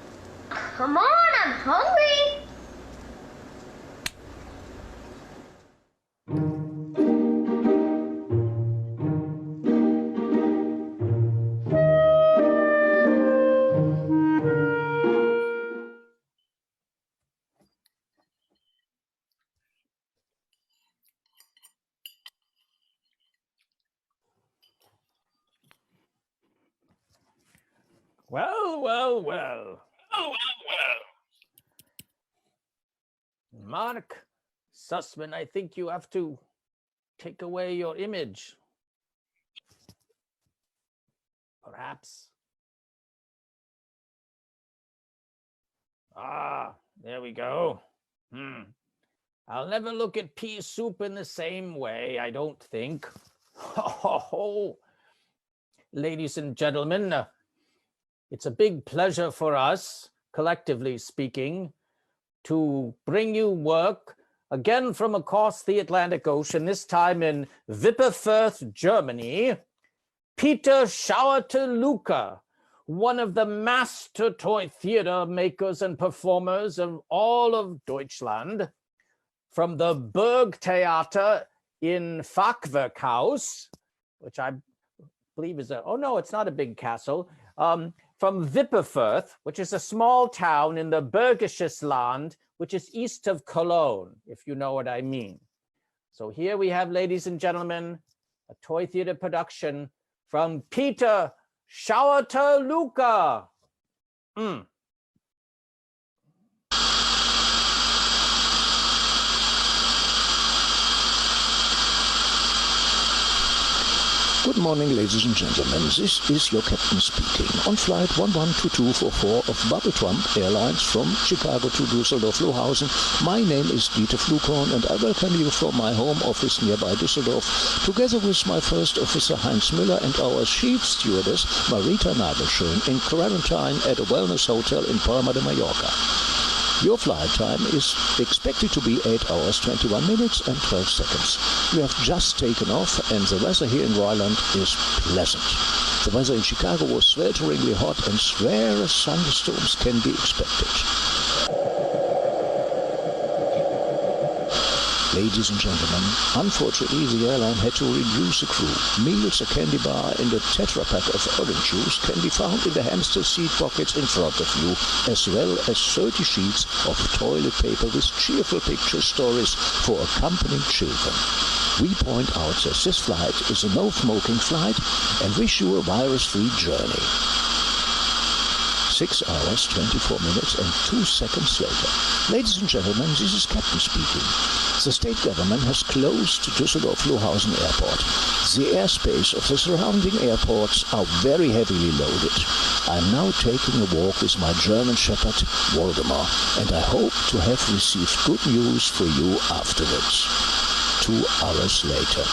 Come on, I'm hungry. Well, well, well. Oh, well, well. Mark Sussman, I think you have to take away your image. Perhaps. Ah, there we go. I'll never look at pea soup in the same way, I don't think. Ladies and gentlemen, it's a big pleasure for us, collectively speaking, to bring you work again from across the Atlantic Ocean, this time in Wipperfürth, Germany. Peter Schauerte-Luca, one of the master toy theater makers and performers of all of Deutschland, from the Burgtheater in Fachwerkhaus, which I believe is oh no, it's not a big castle, from Wipperfürth, which is a small town in the Bergisches Land, which is east of Cologne, if you know what I mean. So here we have, ladies and gentlemen, a toy theater production from Peter Schauerter-Luca. Good morning, ladies and gentlemen. This is your captain speaking. On flight 112244 of Bubble Trump Airlines from Chicago to Düsseldorf-Lohausen, my name is Dieter Flughorn, and I welcome you from my home office nearby Düsseldorf, together with my first officer Heinz Müller and our chief stewardess Marita Nagelschön in quarantine at a wellness hotel in Palma de Mallorca. Your flight time is expected to be 8 hours, 21 minutes and 12 seconds. You have just taken off and the weather here in Rhineland is pleasant. The weather in Chicago was swelteringly hot and rare thunderstorms can be expected. Ladies and gentlemen, unfortunately the airline had to reduce the crew. Meals, a candy bar and a Tetra Pak of orange juice can be found in the hamster seat pockets in front of you, as well as 30 sheets of toilet paper with cheerful picture stories for accompanying children. We point out that this flight is a no-smoking flight and wish you a virus-free journey. 6 hours, 24 minutes and 2 seconds later. Ladies and gentlemen, this is Captain speaking. The state government has closed Düsseldorf-Lohausen Airport. The airspace of the surrounding airports are very heavily loaded. I am now taking a walk with my German Shepherd, Waldemar, and I hope to have received good news for you afterwards. 2 hours later.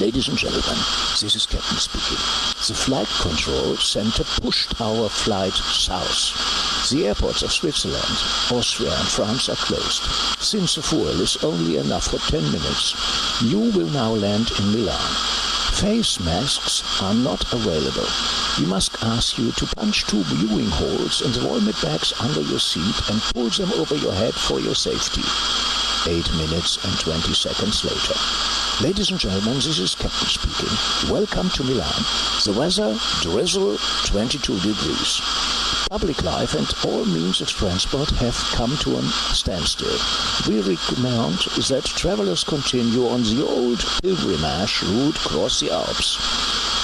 Ladies and gentlemen, this is Captain speaking. The flight control center pushed our flight south. The airports of Switzerland, Austria and France are closed. Since the fuel is only enough for 10 minutes, you will now land in Milan. Face masks are not available. We must ask you to punch 2 viewing holes in the vomit bags under your seat and pull them over your head for your safety. 8 minutes and 20 seconds later. Ladies and gentlemen, this is Captain speaking. Welcome to Milan. The weather, drizzle, 22 degrees. Public life and all means of transport have come to a standstill. We recommend that travelers continue on the old pilgrimage route across the Alps.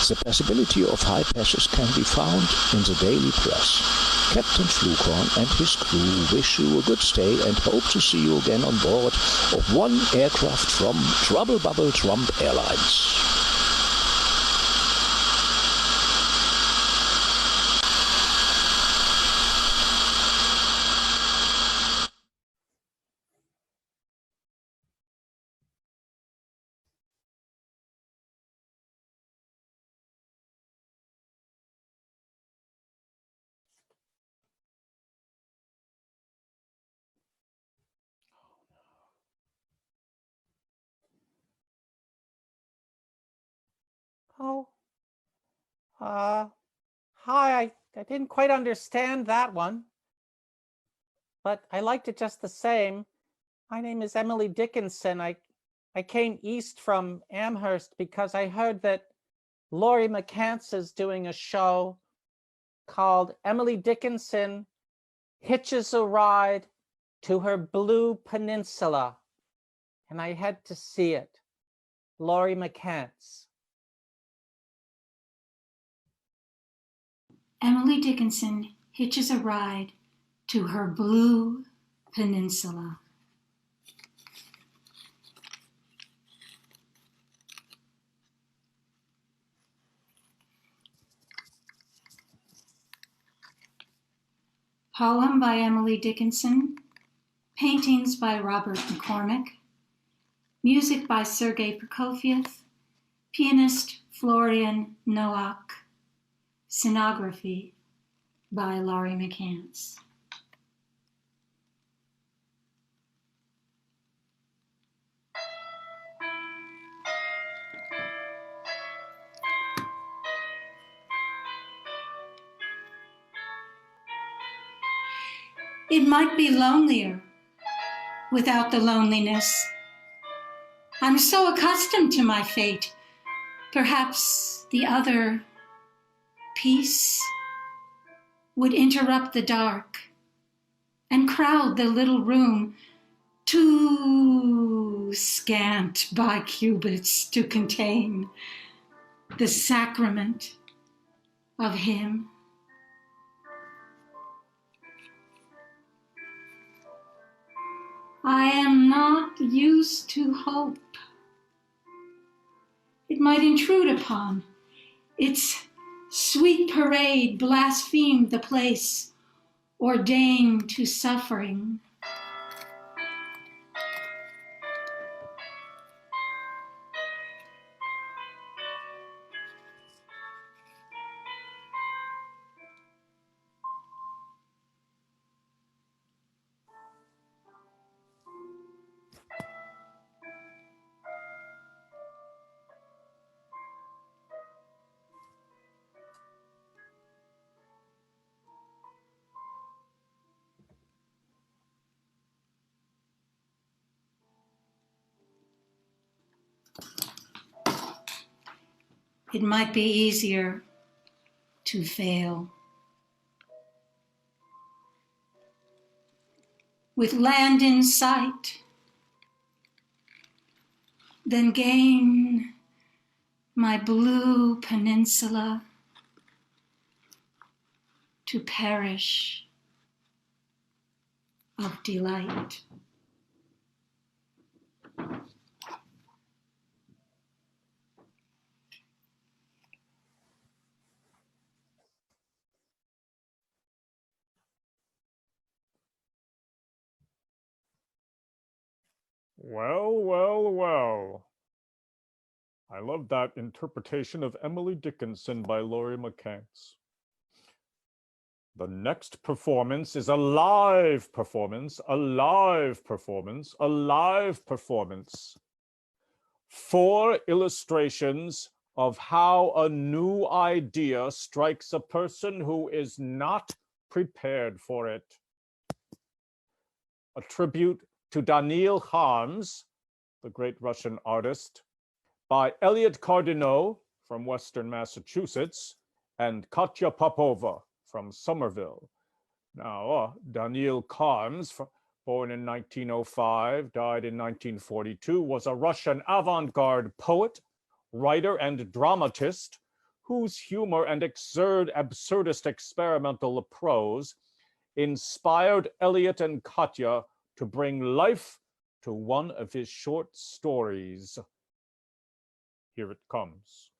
The possibility of high passes can be found in the daily press. Captain Flughorn and his crew wish you a good stay and hope to see you again on board of one aircraft from Trouble Bubble Trump Airlines. Oh, hi, I didn't quite understand that one, but I liked it just the same. My name is Emily Dickinson. I came east from Amherst because I heard that Laurie McCants is doing a show called Emily Dickinson Hitches a Ride to Her Blue Peninsula, and I had to see it. Laurie McCants. Emily Dickinson hitches a ride to her blue peninsula. Poem by Emily Dickinson. Paintings by Robert McCormick. Music by Sergei Prokofiev. Pianist Florian Nowak. Scenography by Laurie McCants. It might be lonelier without the loneliness. I'm so accustomed to my fate. Perhaps the other, peace, would interrupt the dark and crowd the little room too scant by cubits to contain the sacrament of him. I am not used to hope. It might intrude upon. Its sweet parade blasphemed the place ordained to suffering. It might be easier to fail. With land in sight, then gain my blue peninsula to perish of delight. Well, well, well. I love that interpretation of Emily Dickinson by Laurie McCants. The next performance is a live performance, a live performance, a live performance. 4 illustrations of how a new idea strikes a person who is not prepared for it. A tribute to Daniil Harms, the great Russian artist, by Elliot Cardinaux from Western Massachusetts and Katya Popova from Somerville. Now, Daniil Harms, born in 1905, died in 1942, was a Russian avant-garde poet, writer, and dramatist whose humor and absurdist experimental prose inspired Elliot and Katya to bring life to one of his short stories. Here it comes.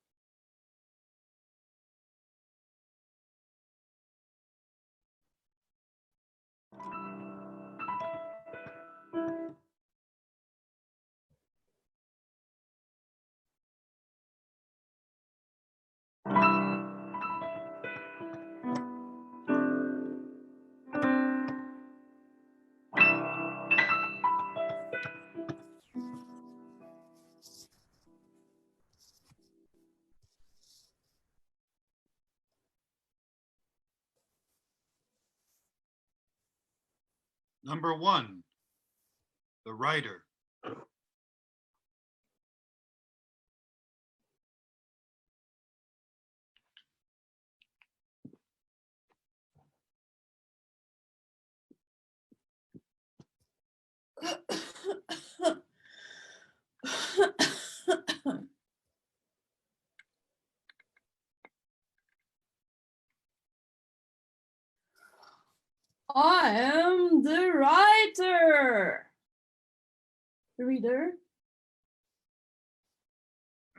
Number 1, the writer. I am the writer. The reader.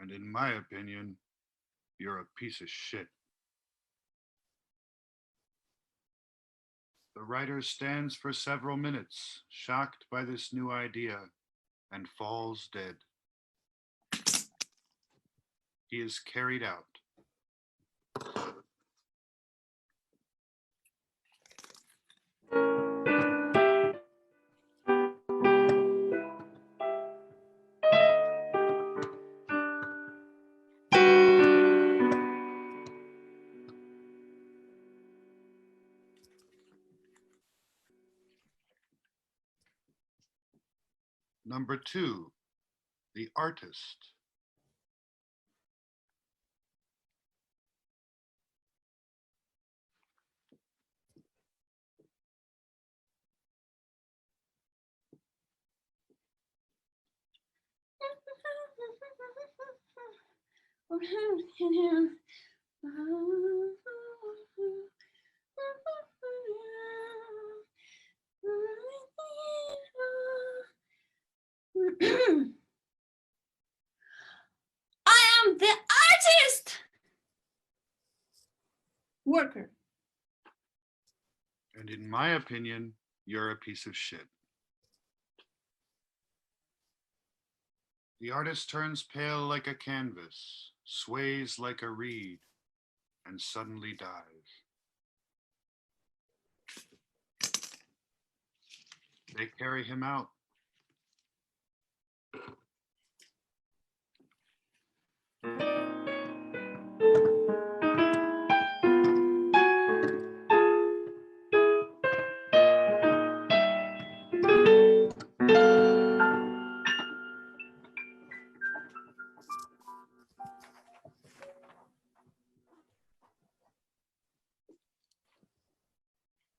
And in my opinion, you're a piece of shit. The writer stands for several minutes, shocked by this new idea, and falls dead. He is carried out. Number 2, the artist. I am the artist. Worker. And in my opinion, you're a piece of shit. The artist turns pale like a canvas, sways like a reed, and suddenly dies. They carry him out.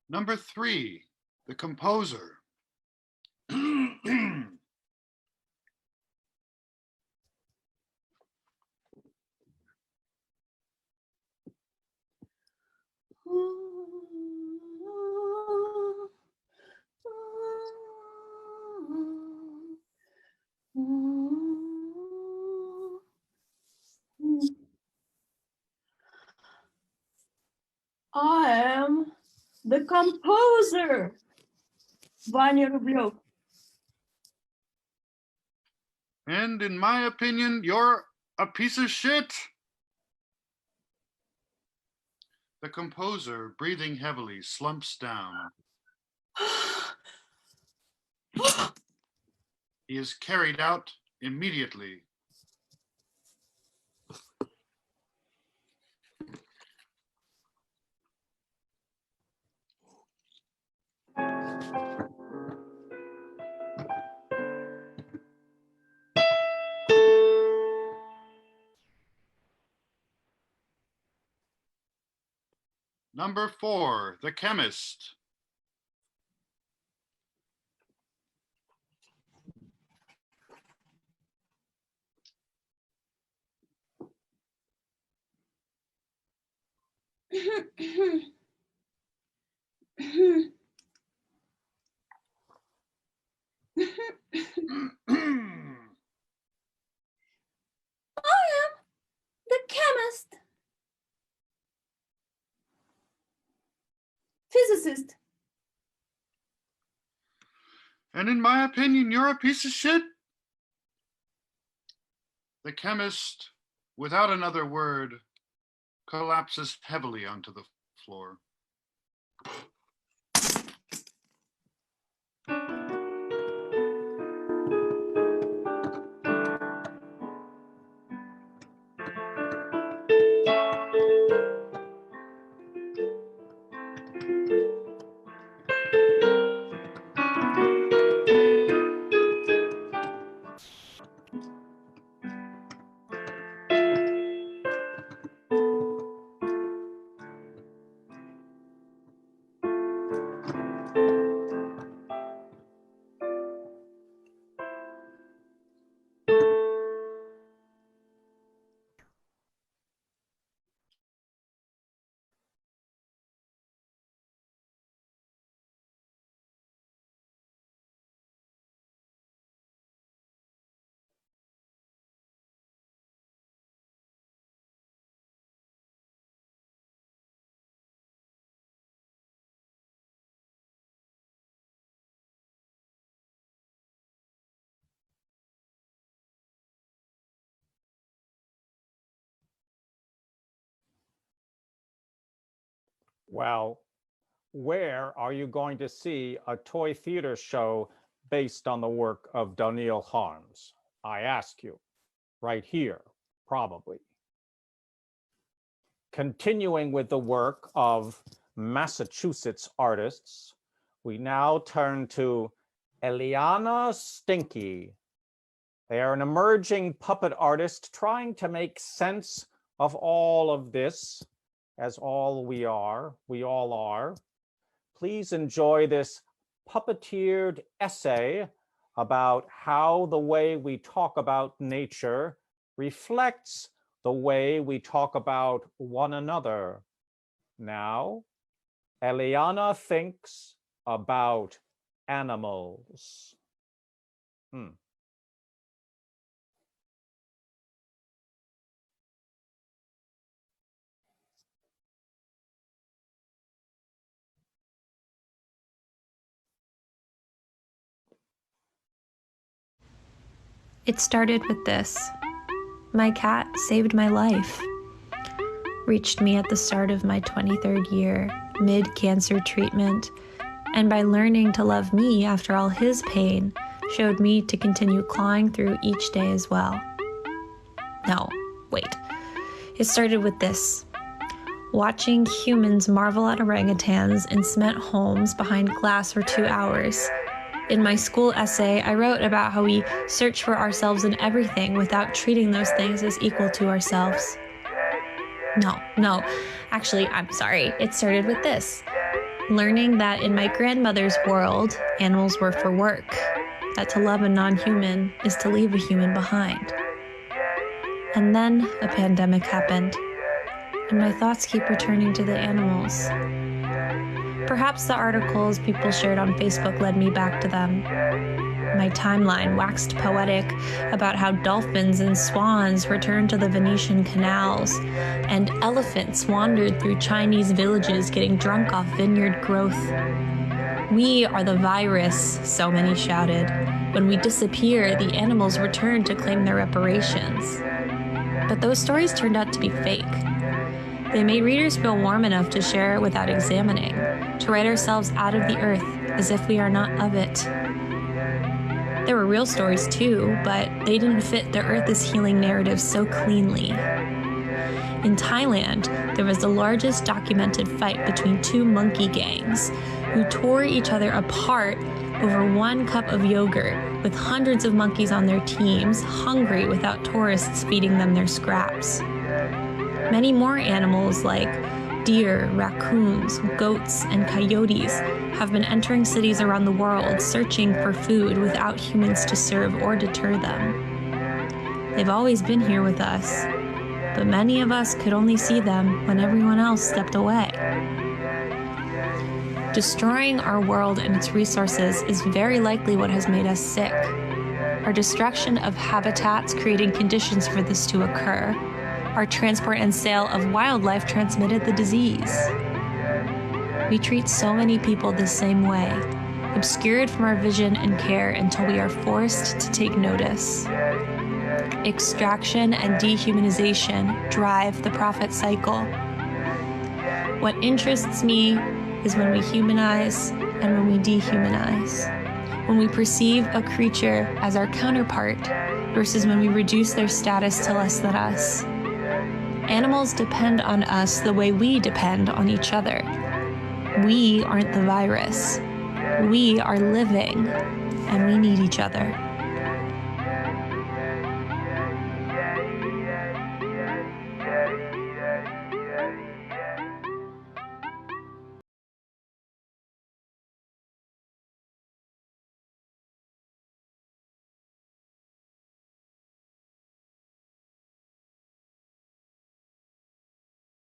Number 3, the composer. I am the composer. Vanya Rubliov. And in my opinion, you're a piece of shit. The composer, breathing heavily, slumps down. He is carried out immediately. Number 4, the chemist. I am the chemist. Physicist. And in my opinion, you're a piece of shit. The chemist, without another word, collapses heavily onto the floor. Well, where are you going to see a toy theater show based on the work of Daniil Harms? I ask you. Right here, probably. Continuing with the work of Massachusetts artists, we now turn to Eliana Stinky. They are an emerging puppet artist trying to make sense of all of this, as we all are. Please enjoy this puppeteered essay about how the way we talk about nature reflects the way we talk about one another. Now, Eliana thinks about animals. It started with this. My cat saved my life. Reached me at the start of my 23rd year, mid-cancer treatment, and by learning to love me after all his pain, showed me to continue clawing through each day as well. No, wait. It started with this. Watching humans marvel at orangutans in cement homes behind glass for 2 hours. In my school essay, I wrote about how we search for ourselves in everything without treating those things as equal to ourselves. No, actually, I'm sorry. It started with this. Learning that in my grandmother's world, animals were for work, that to love a non-human is to leave a human behind. And then a pandemic happened, and my thoughts keep returning to the animals. Perhaps the articles people shared on Facebook led me back to them. My timeline waxed poetic about how dolphins and swans returned to the Venetian canals, and elephants wandered through Chinese villages getting drunk off vineyard growth. We are the virus, so many shouted. When we disappear, the animals return to claim their reparations. But those stories turned out to be fake. They made readers feel warm enough to share without examining, to write ourselves out of the earth as if we are not of it. There were real stories too, but they didn't fit the Earth is healing narrative so cleanly. In Thailand, there was the largest documented fight between 2 monkey gangs who tore each other apart over 1 cup of yogurt, with hundreds of monkeys on their teams, hungry without tourists feeding them their scraps. Many more animals like deer, raccoons, goats, and coyotes have been entering cities around the world searching for food without humans to serve or deter them. They've always been here with us, but many of us could only see them when everyone else stepped away. Destroying our world and its resources is very likely what has made us sick. Our destruction of habitats creating conditions for this to occur. Our transport and sale of wildlife transmitted the disease. We treat so many people the same way, obscured from our vision and care until we are forced to take notice. Extraction and dehumanization drive the profit cycle. What interests me is when we humanize and when we dehumanize. When we perceive a creature as our counterpart versus when we reduce their status to less than us. Animals depend on us the way we depend on each other. We aren't the virus. We are living, and we need each other.